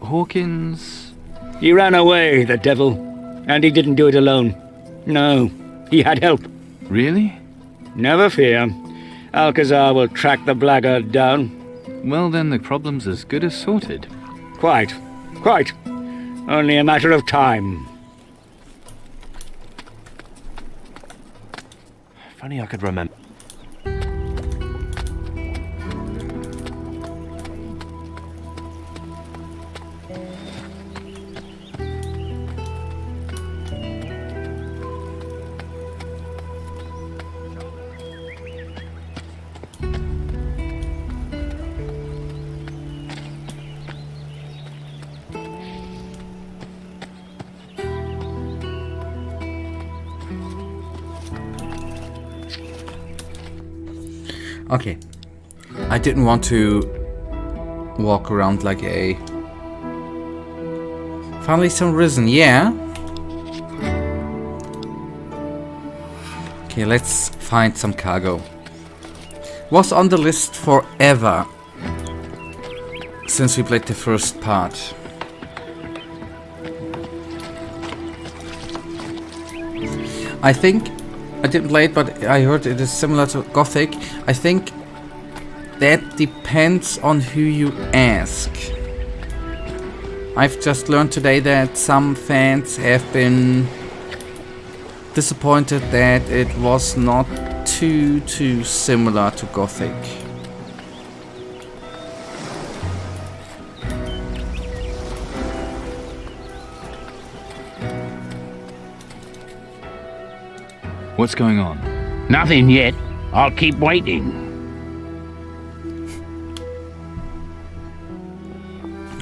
Hawkins. He ran away, the devil. And he didn't do it alone. No, he had help. Really? Never fear. Alcazar will track the blackguard down. Well, then the problem's as good as sorted. Quite. Only a matter of time. If only I could remember. Okay. I didn't want to walk around like a... Finally some risen, yeah. Okay, let's find some cargo. Was on the list forever since we played the first part. I think I didn't play it, but I heard it is similar to Gothic. I think that depends on who you ask. I've just learned today that some fans have been disappointed that it was not too similar to Gothic. What's going on? Nothing yet. I'll keep waiting.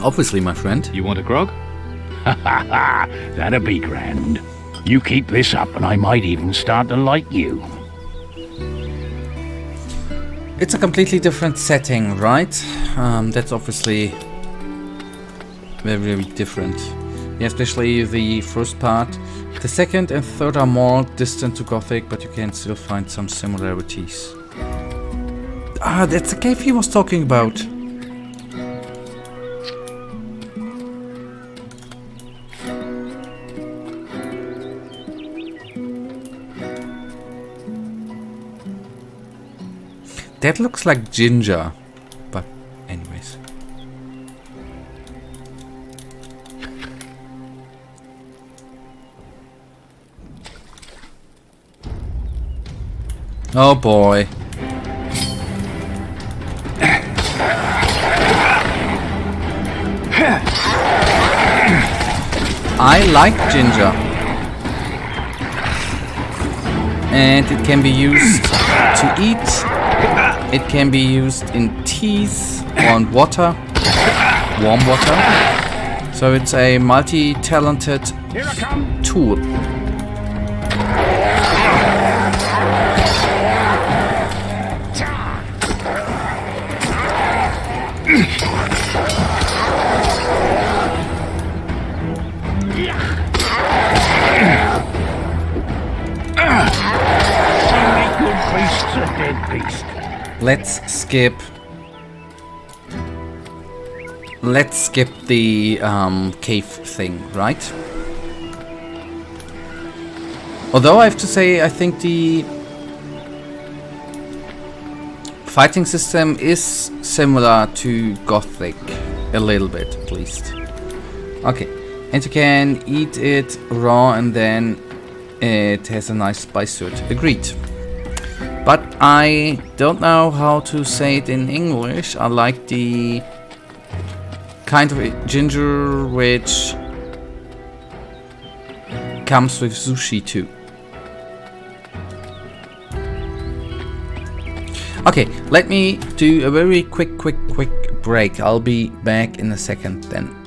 Obviously, my friend. You want a grog? Ha ha ha! That'd be grand. You keep this up and I might even start to like you. It's a completely different setting, right? That's obviously very different. Yeah, especially the first part. The second and third are more distant to Gothic, but you can still find some similarities. Ah, that's the cave he was talking about. That looks like ginger, but anyways. Oh boy. I like ginger. And it can be used to eat. It can be used in teas or in water, warm water. So it's a multi-talented tool. Let's skip the cave thing, right? Although I have to say, I think the fighting system is similar to Gothic, a little bit at least. Okay, and you can eat it raw and then it has a nice spice to it. Agreed. But I don't know how to say it in English. I like the kind of ginger which comes with sushi too. Okay, let me do a very quick break. I'll be back in a second then.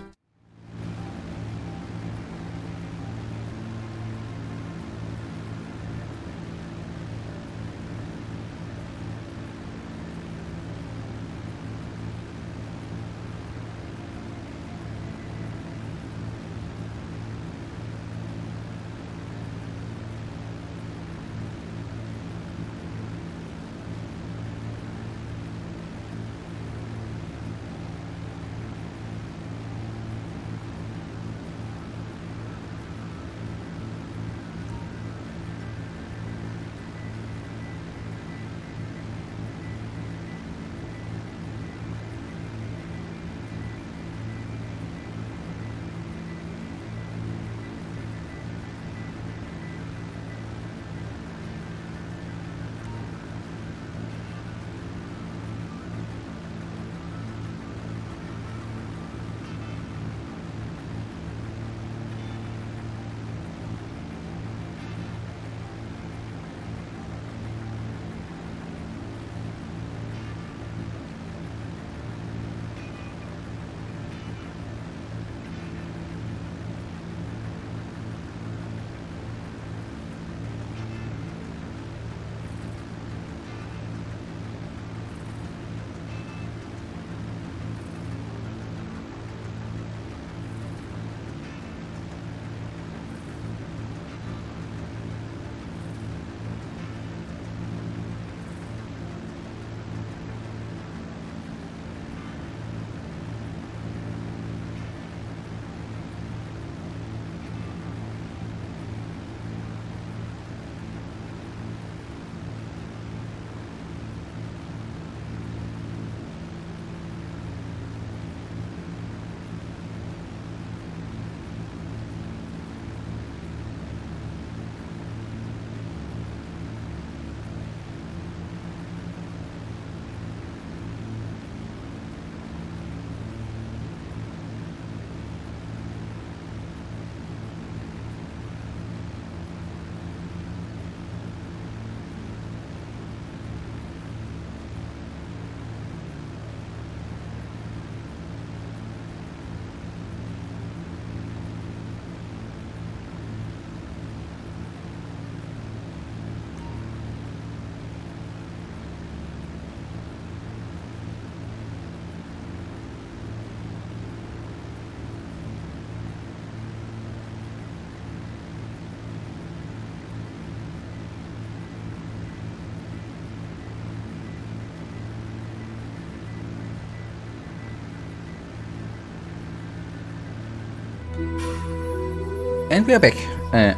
And we are back.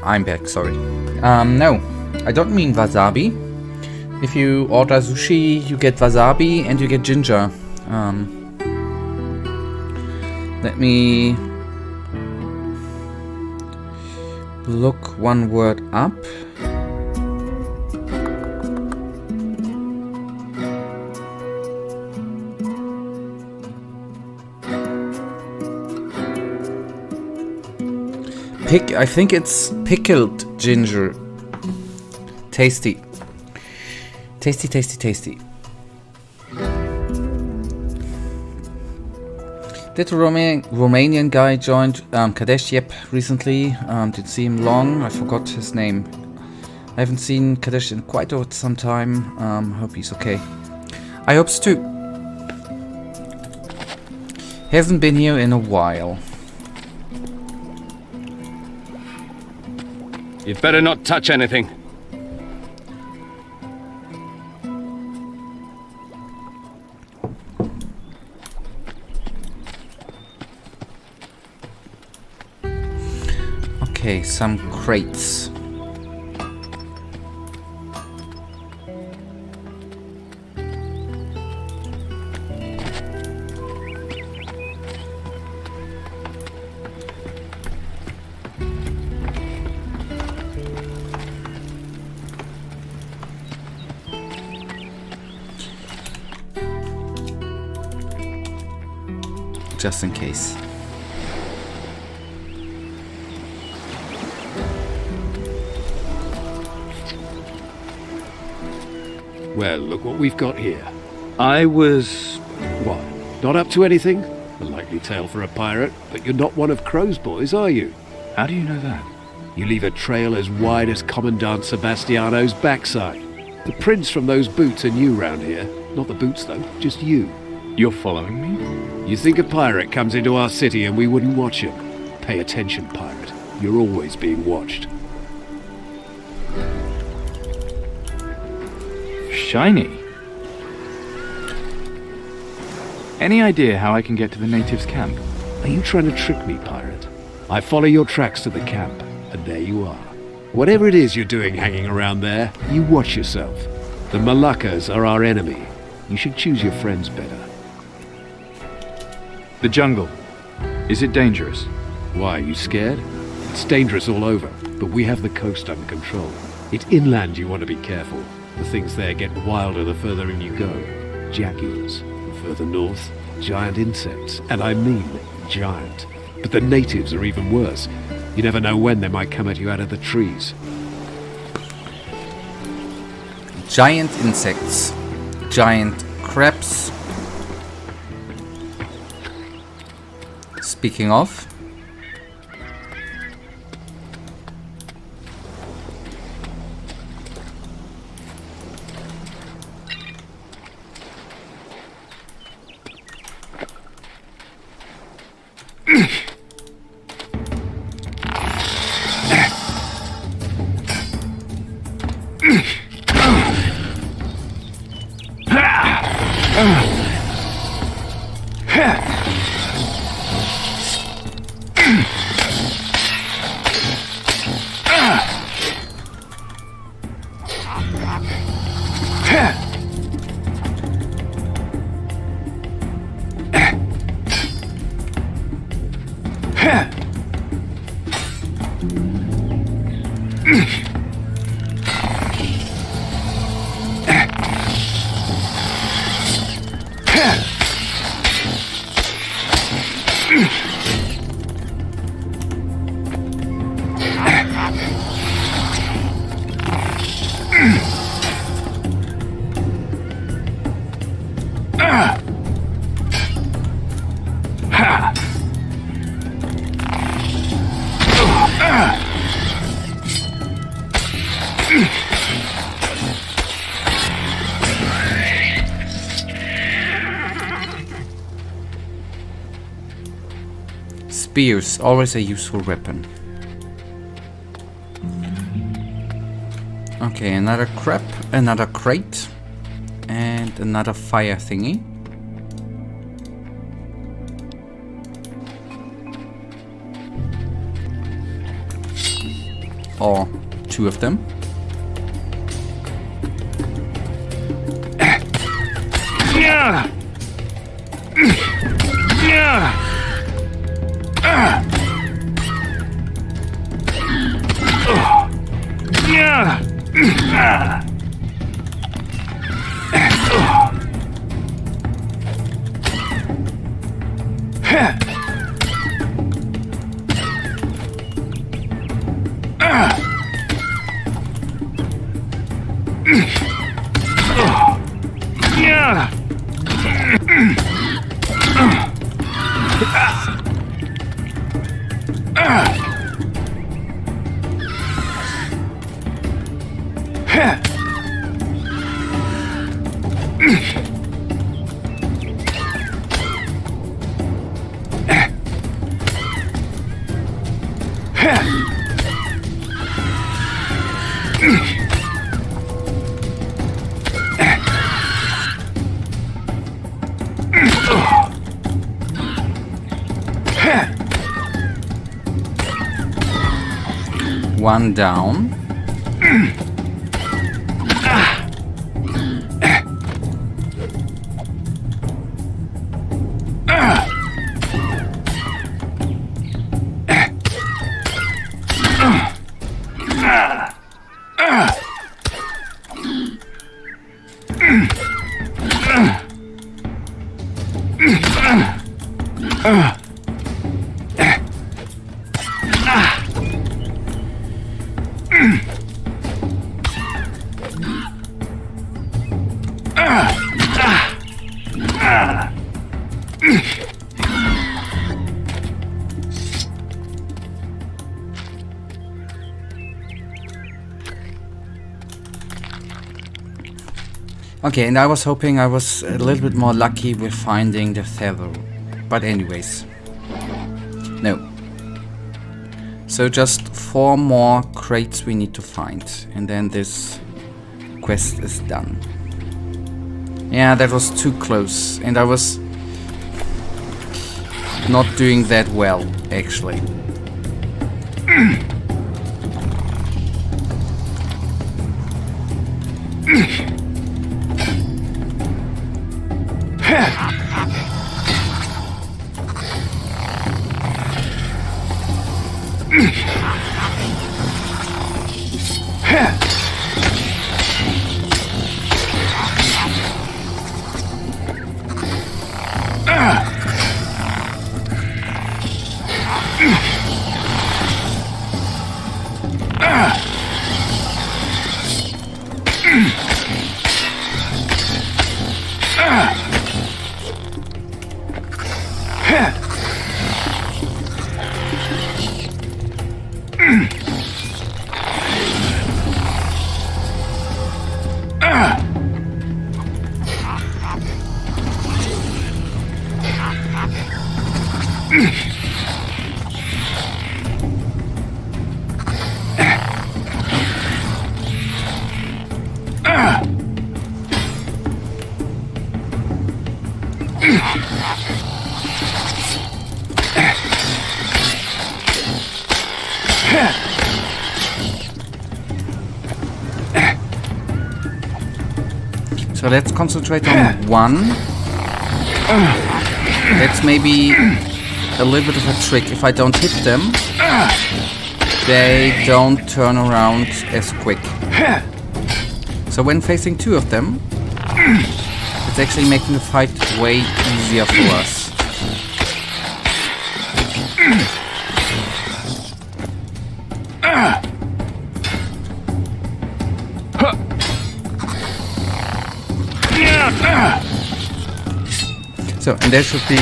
I'm back, sorry. No, I don't mean wasabi. If you order sushi, you get wasabi and you get ginger. Let me look one word up. I think it's pickled ginger. Tasty. Tasty, tasty, tasty. Did the Romanian guy joined Kadesh? Yep, recently. Did see him long. I forgot his name. I haven't seen Kadesh in quite some time. Hope he's okay. I hope so too. Hasn't been here in a while. You'd better not touch anything. Okay, some crates. Just in case. Well, look what we've got here. I was... what? Not up to anything? A likely tale for a pirate, but you're not one of Crow's boys, are you? How do you know that? You leave a trail as wide as Commandant Sebastiano's backside. The prints from those boots are new round here. Not the boots, though, just you. You're following me? You think a pirate comes into our city and we wouldn't watch him? Pay attention, pirate. You're always being watched. Shiny. Any idea how I can get to the natives' camp? Are you trying to trick me, pirate? I follow your tracks to the camp, and there you are. Whatever it is you're doing hanging around there, you watch yourself. The Moluccas are our enemy. You should choose your friends better. The jungle. Is it dangerous? Why, are you scared? It's dangerous all over, but we have the coast under control. It's inland you want to be careful. The things there get wilder the further in you go. Jaguars. And further north, giant insects. And I mean giant. But the natives are even worse. You never know when they might come at you out of the trees. Giant insects. Giant crabs. Speaking of, spears, always a useful weapon. Okay, another crab, another crate, and another fire thingy. or 2 of them. One down. Okay, and I was hoping I was a little bit more lucky with finding the feather. But anyways. No. So just 4 more crates we need to find. And then this quest is done. Yeah, that was too close. And I was not doing that well, actually. So let's concentrate on one. That's maybe a little bit of a trick. If I don't hit them, they don't turn around as quick. So when facing 2 of them, it's actually making the fight way easier for us. So, and that should be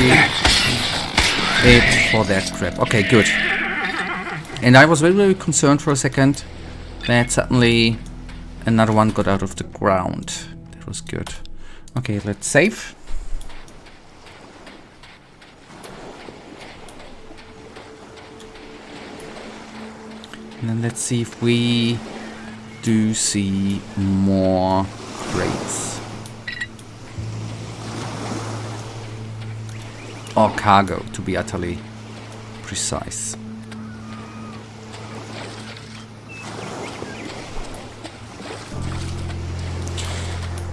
it for that crap. Okay, good. And I was very, very concerned for a second that suddenly another one got out of the ground. That was good. Okay, let's save. And then let's see if we do see more crates. Or cargo, to be utterly precise.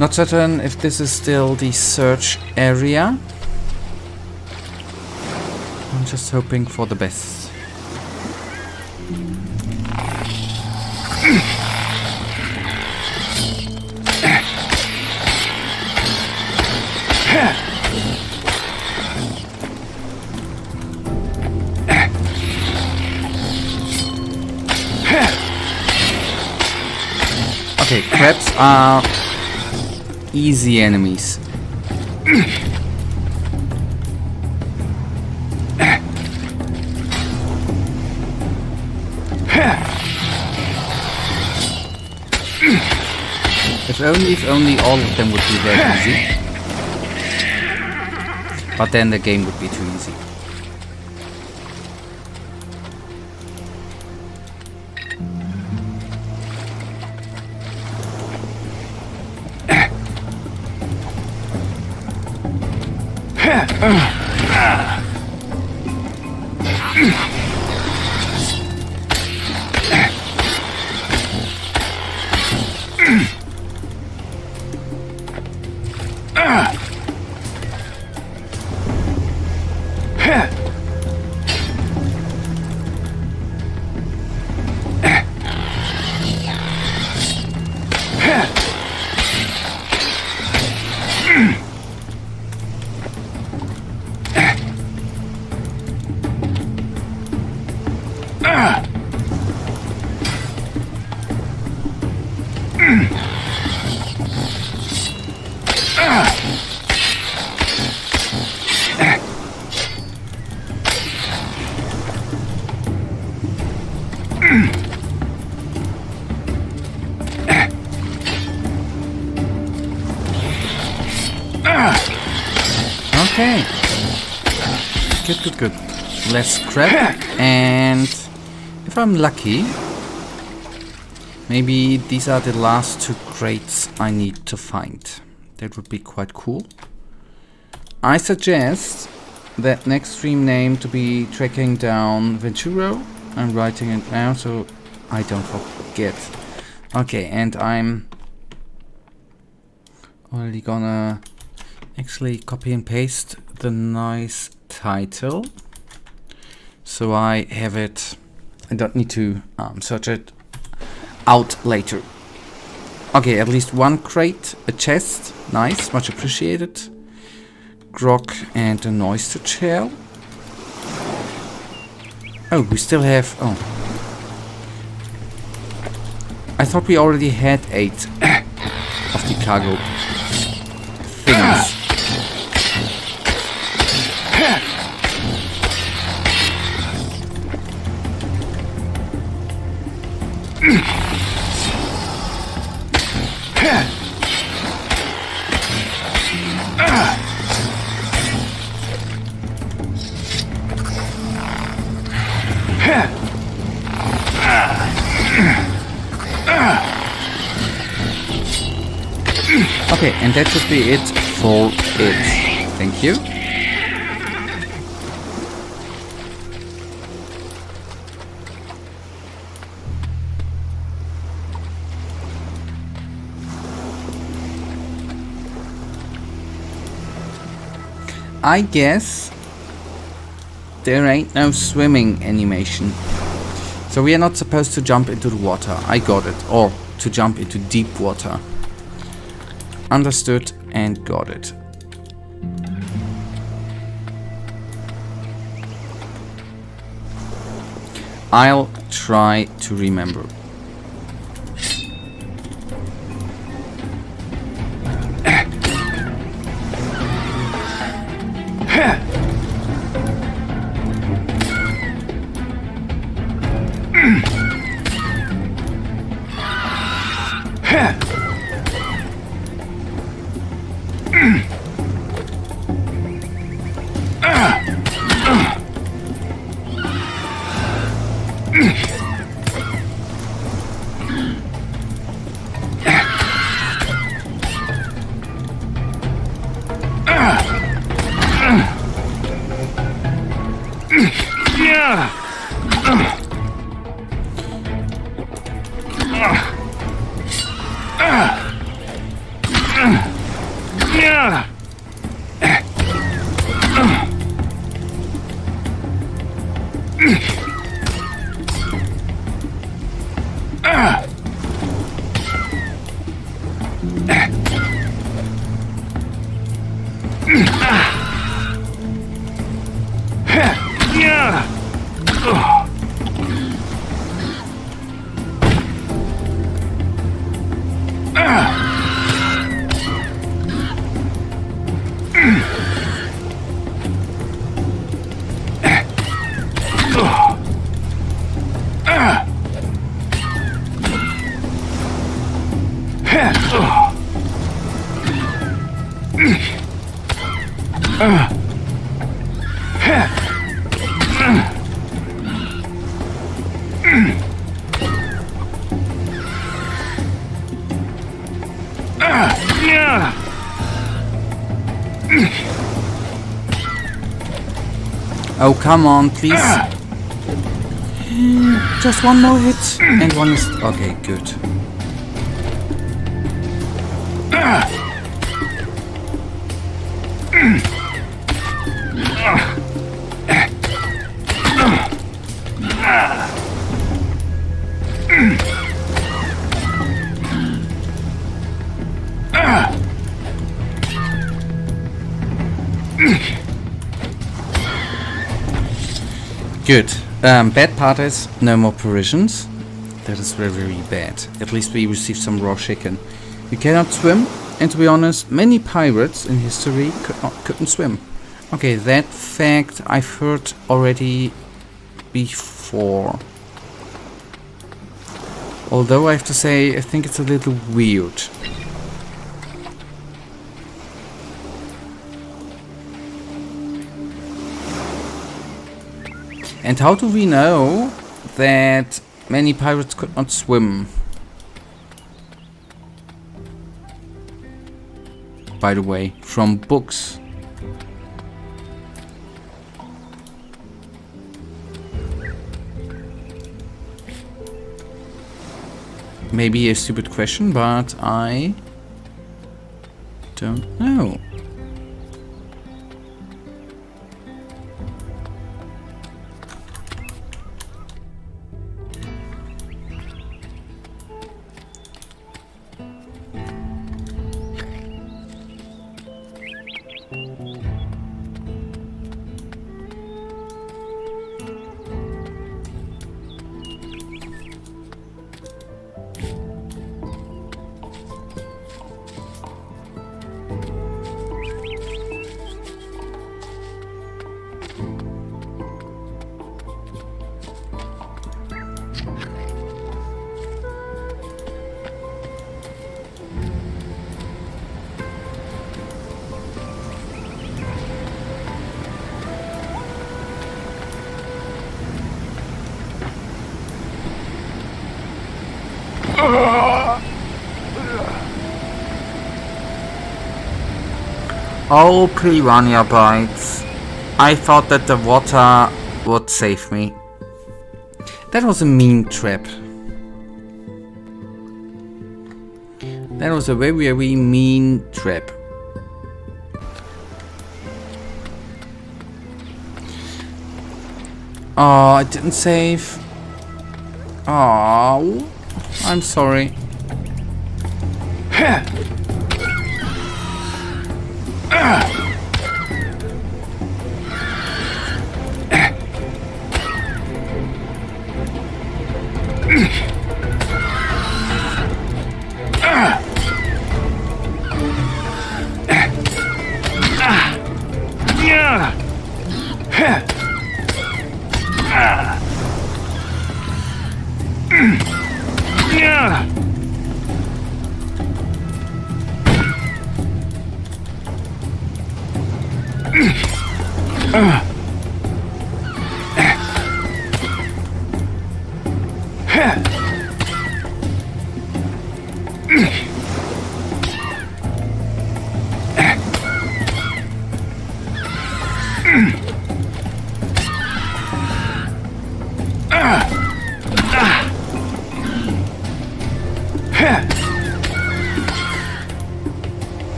Not certain if this is still the search area. I'm just hoping for the best. Okay, crabs are easy enemies. If only all of them would be very easy. But then the game would be too easy. Okay. Good. Less crap. And if I'm lucky, maybe these are the last 2 crates I need to find. That would be quite cool. I suggest that next stream name to be tracking down Venturo. I'm writing it now so I don't forget. Okay, and I'm already gonna actually copy and paste the nice title so I have it. I don't need to search it out later. Okay, at least 1 crate, a chest, nice, much appreciated. Grog and an oyster shell. Oh, we still have, oh. I thought we already had 8 of the cargo things. Okay, and that should be it for it. Thank you. I guess there ain't no swimming animation. So we are not supposed to jump into the water. I got it. Or to jump into deep water. Understood and got it. I'll try to remember. Oh, come on, please. Just one more hit. And one is... Okay, good. Good. Bad part is no more provisions. That is very, very bad. At least we received some raw chicken. We cannot swim, and to be honest, many pirates in history couldn't swim. Okay, that fact I've heard already before. Although I have to say, I think it's a little weird. And how do we know that many pirates could not swim? By the way, from books. Maybe a stupid question, but I don't know. Oh, piranha bites. I thought that the water would save me. That was a mean trap. That was a very, very mean trap. Oh, I didn't save. Oh, I'm sorry.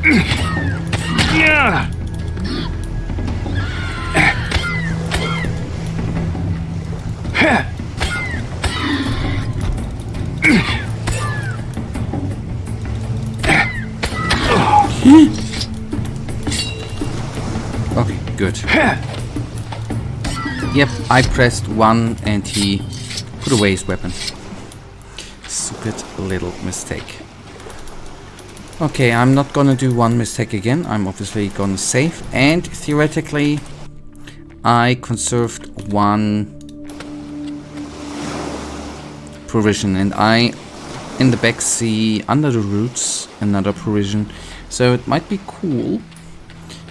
Okay, good. Yep, I pressed 1 and he put away his weapon. Stupid little mistake. Okay, I'm not gonna do one mistake again. I'm obviously gonna save, and theoretically I conserved 1 provision, and I in the back see under the roots another provision, so it might be cool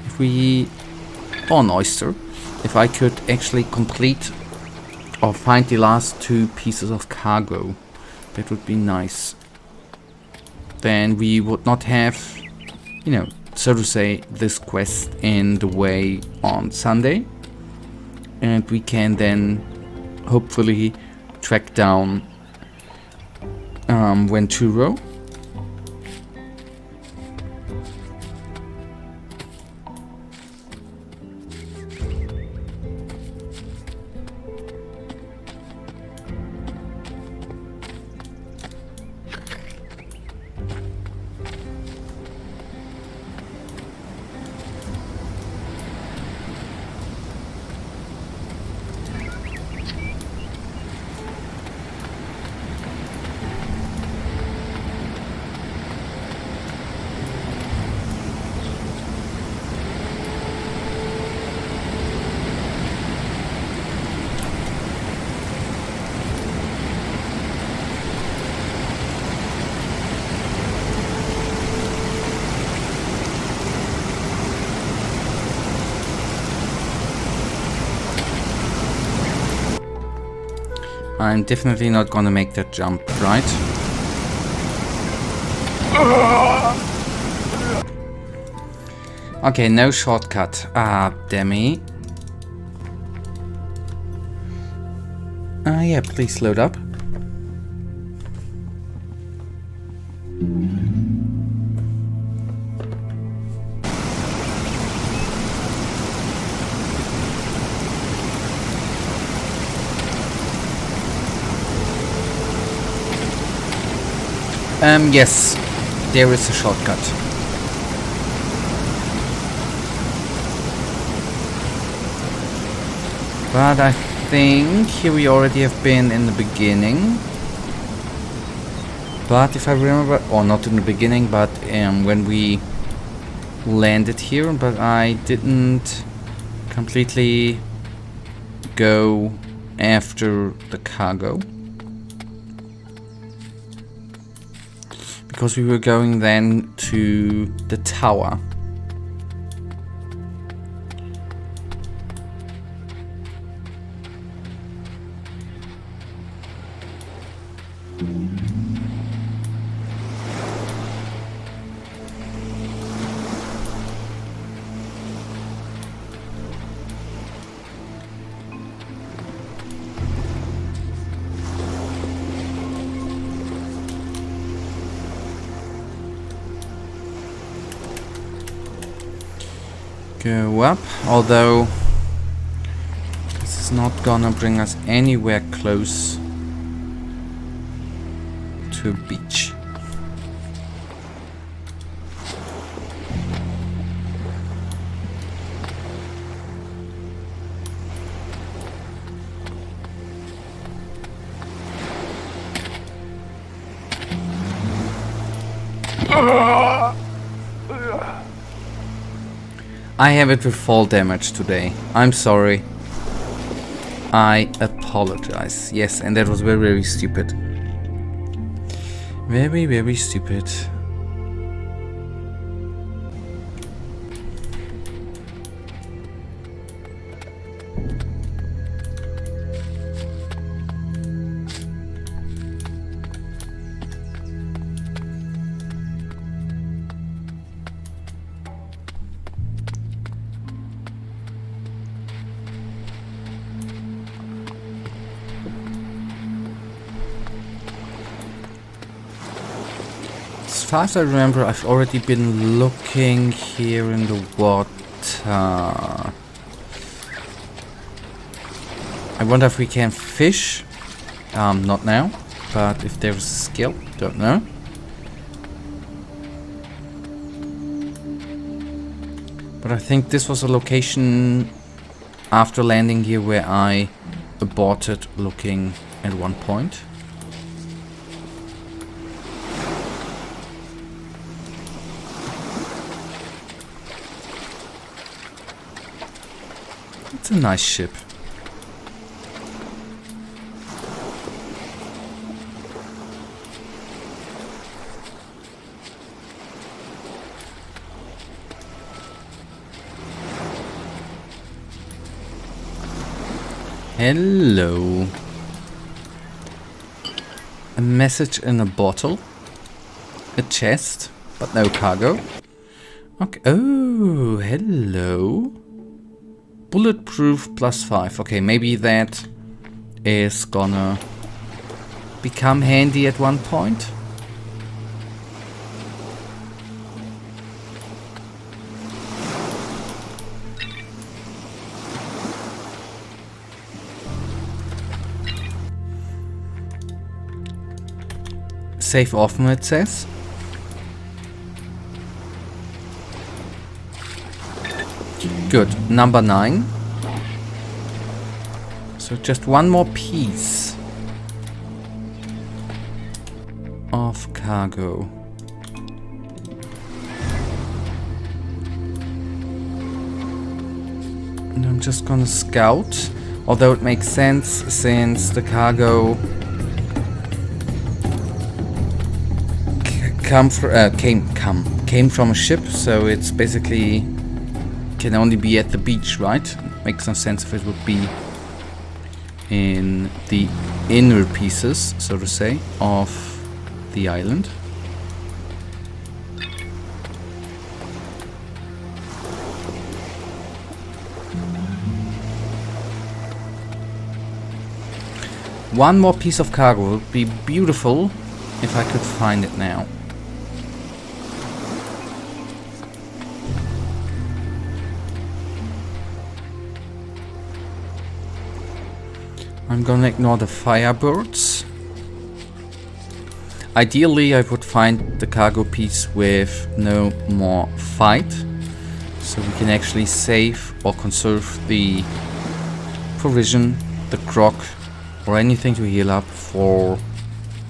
if we, or an oyster, if I could actually complete or find the last 2 pieces of cargo. That would be nice. Then we would not have, you know, so to say, this quest in the way on Sunday, and we can then hopefully track down Venturo. I'm definitely not gonna make that jump, right? Okay, no shortcut. Ah, Demi. Yeah, please load up. Yes, there is a shortcut. But I think here we already have been in the beginning. But if I remember, or not in the beginning, but when we landed here, but I didn't completely go after the cargo. Because we were going then to the tower. Go up, although this is not gonna bring us anywhere close to a beach. I have it with fall damage today. I'm sorry. I apologize. Yes, and that was very, very stupid. Very, very stupid. far as I remember, I've already been looking here in the water. I wonder if we can fish. Not now, but if there's a skill, don't know. But I think this was a location after landing here where I aborted looking at one point. It's a nice ship. Hello. A message in a bottle. A chest, but no cargo. Okay. Oh, hello. Bulletproof +5. Okay, maybe that is gonna become handy at one point. Save often, it says. Good. Number 9. So just one more piece of cargo. And I'm just gonna scout. Although it makes sense since the cargo came from a ship, so it's basically can only be at the beach, right? Makes no sense if it would be in the inner pieces, so to say, of the island. One more piece of cargo would be beautiful if I could find it now. I'm gonna ignore the firebirds. Ideally, I would find the cargo piece with no more fight, so we can actually save or conserve the provision, the grog, or anything to heal up for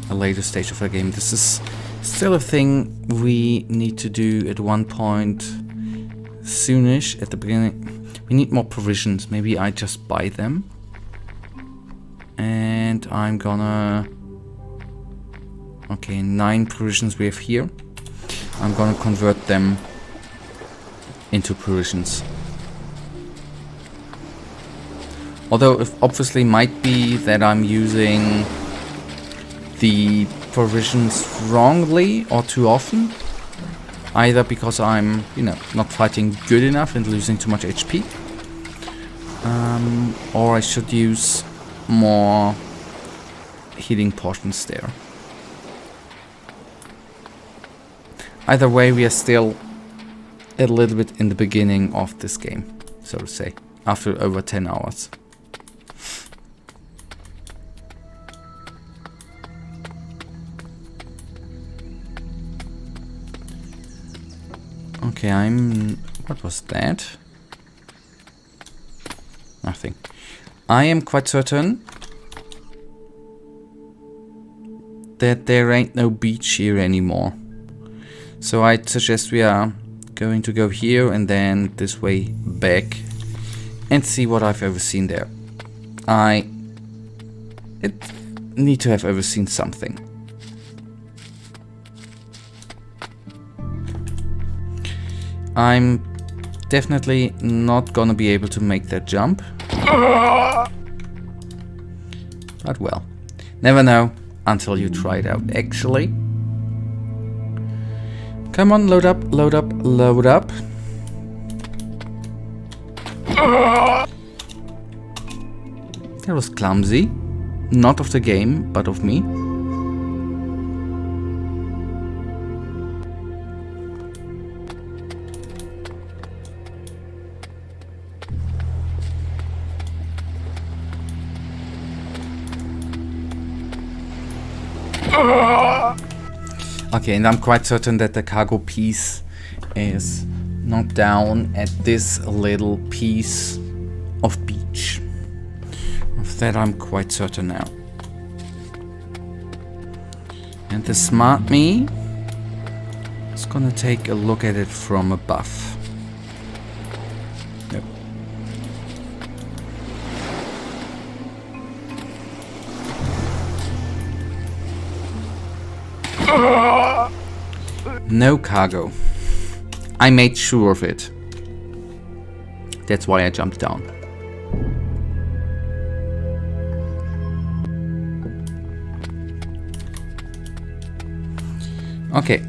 a later stage of the game. This is still a thing we need to do at one point soonish at the beginning. We need more provisions. Maybe I just buy them. And I'm gonna... Okay, 9 provisions we have here. I'm gonna convert them into provisions. Although it obviously might be that I'm using the provisions wrongly or too often. Either because I'm, not fighting good enough and losing too much HP. Or I should use more healing portions there. Either way, we are still a little bit in the beginning of this game, so to say, after over 10 hours. Okay, what was that? Nothing. I am quite certain that there ain't no beach here anymore. So I'd suggest we are going to go here and then this way back and see what I've ever seen there. I need to have ever seen something. I'm definitely not gonna be able to make that jump. But well, never know until you try it out, actually. Come on, load up, load up, load up. That was clumsy. Not of the game, but of me. Okay, and I'm quite certain that the cargo piece is not down at this little piece of beach. Of that I'm quite certain now. And the smart me is gonna take a look at it from above. No. No cargo. I made sure of it. That's why I jumped down. Okay,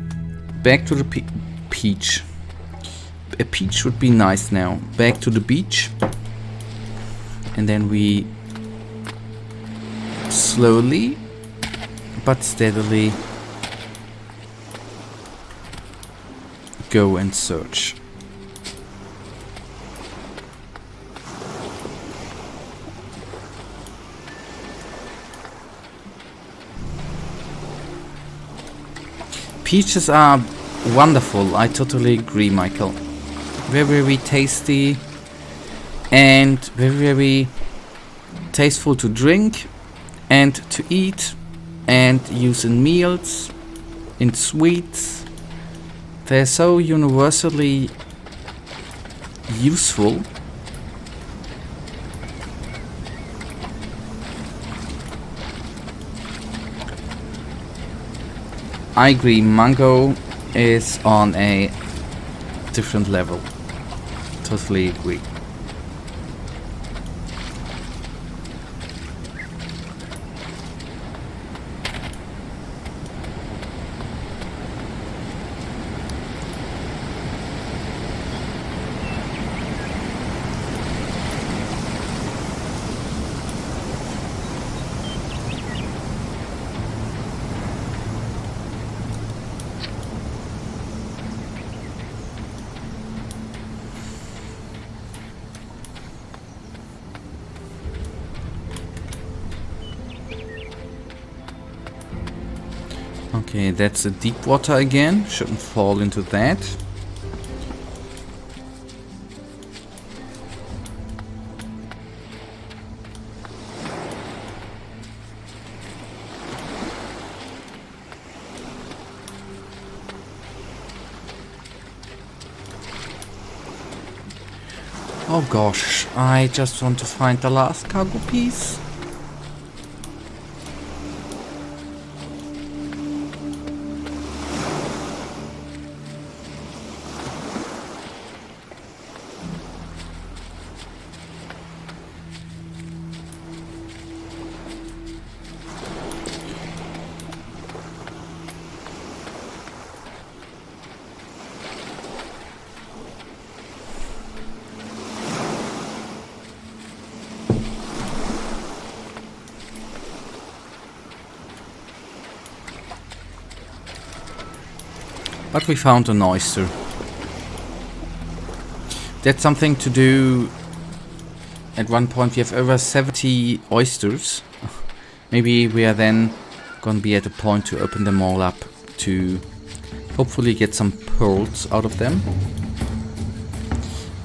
back to the peach. A peach would be nice now. Back to the beach. And then we slowly but steadily go and search. Peaches are wonderful, I totally agree, Michael. Very, very tasty and very, very tasteful to drink and to eat and use in meals, in sweets. They're so universally useful. I agree, mango is on a different level. Totally agree. Okay, that's a deep water again. Shouldn't fall into that. Oh gosh, I just want to find the last cargo piece. But we found an oyster. That's something to do. At one point we have over 70 oysters. Maybe we are then gonna be at a point to open them all up to hopefully get some pearls out of them.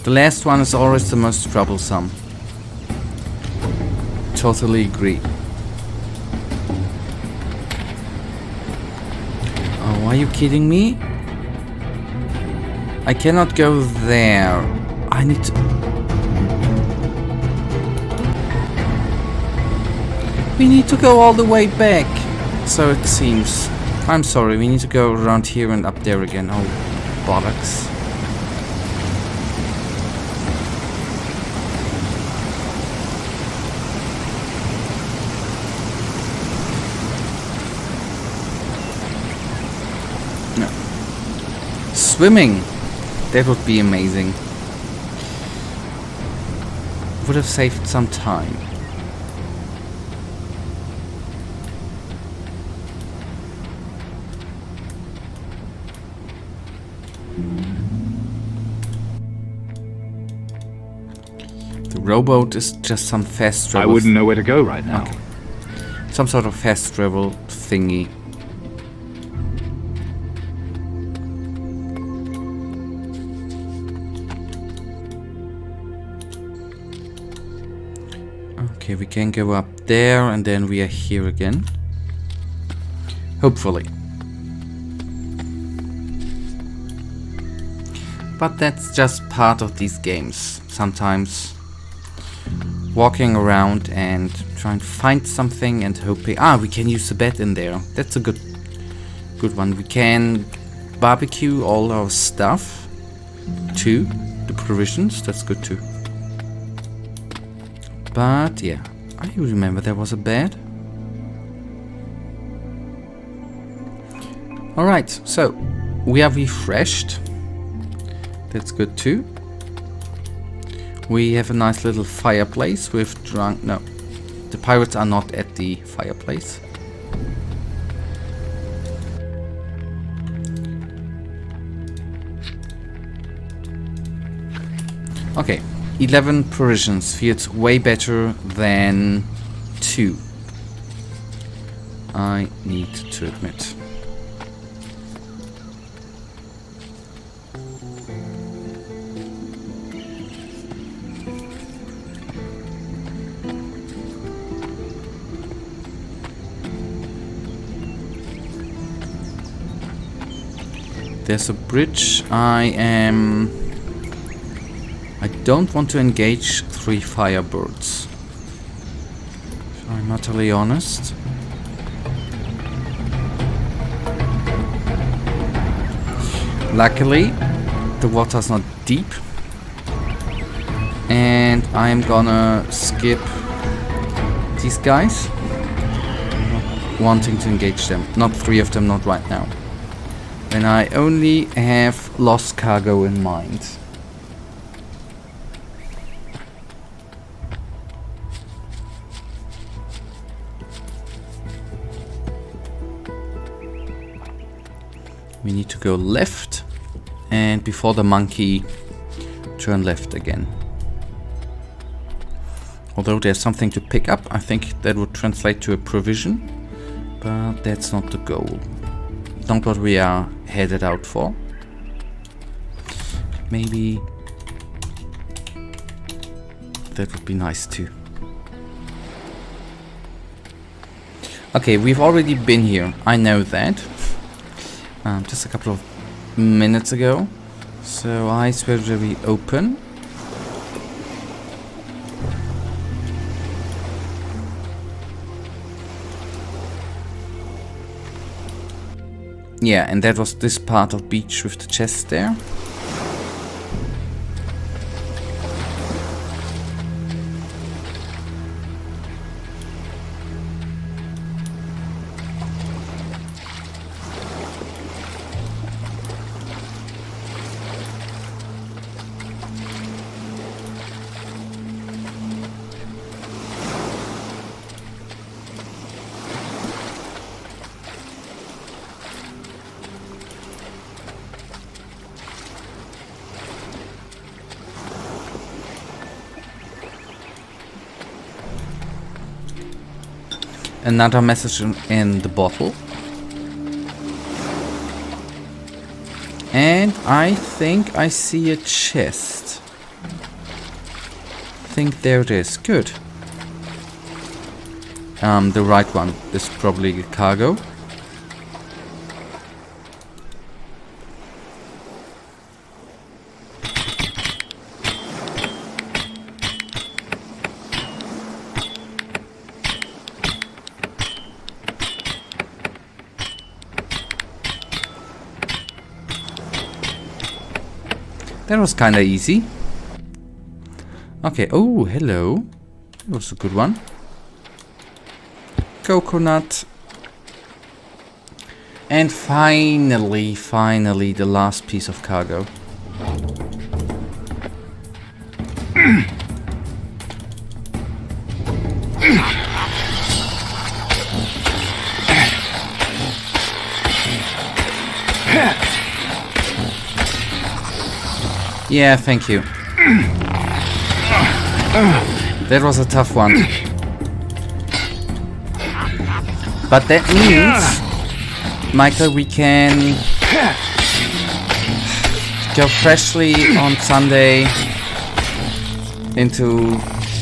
The last one is always the most troublesome. Totally agree. Oh, are you kidding me? I cannot go there. I need to... We need to go all the way back. So it seems. I'm sorry, we need to go around here and up there again. Oh, bollocks. No. Swimming. That would be amazing. Would have saved some time. The rowboat is just some fast travel. I wouldn't know where to go right now. Okay. Some sort of fast travel thingy. Okay, we can go up there and then we are here again. Hopefully. But that's just part of these games. Sometimes walking around and trying to find something and hoping... Ah, we can use the bed in there. That's a good one. We can barbecue all our stuff too. The provisions, that's good too. But yeah, I remember there was a bed. Alright, so we are refreshed. That's good too. We have a nice little fireplace with no, the pirates are not at the fireplace. Okay, 11 provisions feels way better than 2. I need to admit. There's a bridge. I don't want to engage 3 firebirds. If I'm utterly honest. Luckily, the water's not deep. And I'm gonna skip these guys. Not wanting to engage them. Not 3 of them, not right now. And I only have lost cargo in mind. We need to go left, and before the monkey, turn left again. Although there's something to pick up, I think that would translate to a provision, but that's not the goal. Not what we are headed out for. Maybe that would be nice too. Okay, we've already been here. I know that. Just a couple of minutes ago. So eyes were very open. Yeah, and that was this part of beach with the chest there. Another message in the bottle. And I think I see a chest. I think there it is. Good. The right one is probably cargo. That was kinda easy. Okay, oh, hello. That was a good one. Coconut. And finally, the last piece of cargo. Yeah, thank you. That was a tough one. But that means, Michael, we can go freshly on Sunday into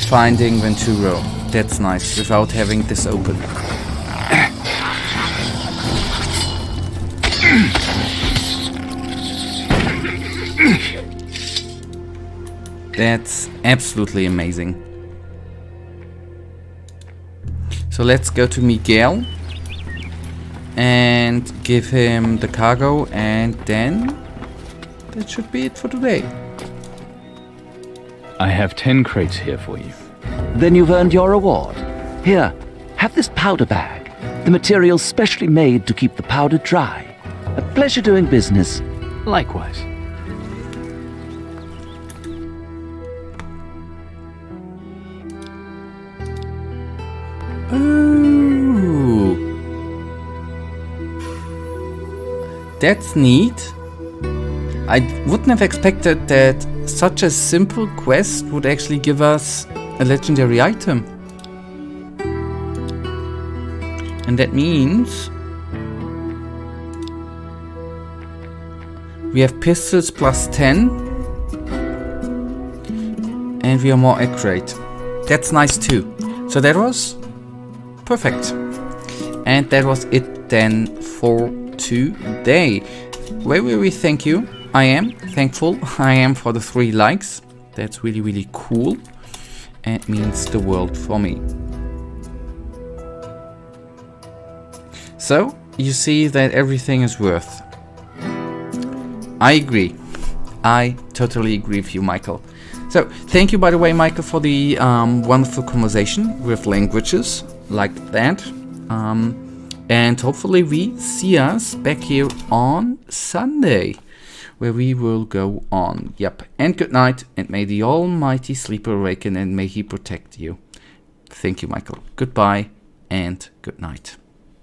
finding Venturo. That's nice, without having this open. That's absolutely amazing. So let's go to Miguel and give him the cargo, and then that should be it for today. I have 10 crates here for you. Then you've earned your reward. Here, have this powder bag. The material's specially made to keep the powder dry. A pleasure doing business. Likewise. Ooh. That's neat. I wouldn't have expected that such a simple quest would actually give us a legendary item. And that means we have pistols plus 10 and we are more accurate. That's nice too. So that was perfect. And that was it then for today. Very, very thank you. I am thankful. I am for the 3 likes. That's really, really cool. And means the world for me. So, you see that everything is worth. I agree. I totally agree with you, Michael. So, thank you, by the way, Michael, for the wonderful conversation with languages like that. And hopefully we see us back here on Sunday, where we will go on. Yep. And good night, and may the Almighty Sleeper awaken, and may he protect you. Thank you, Michael. Goodbye, and good night.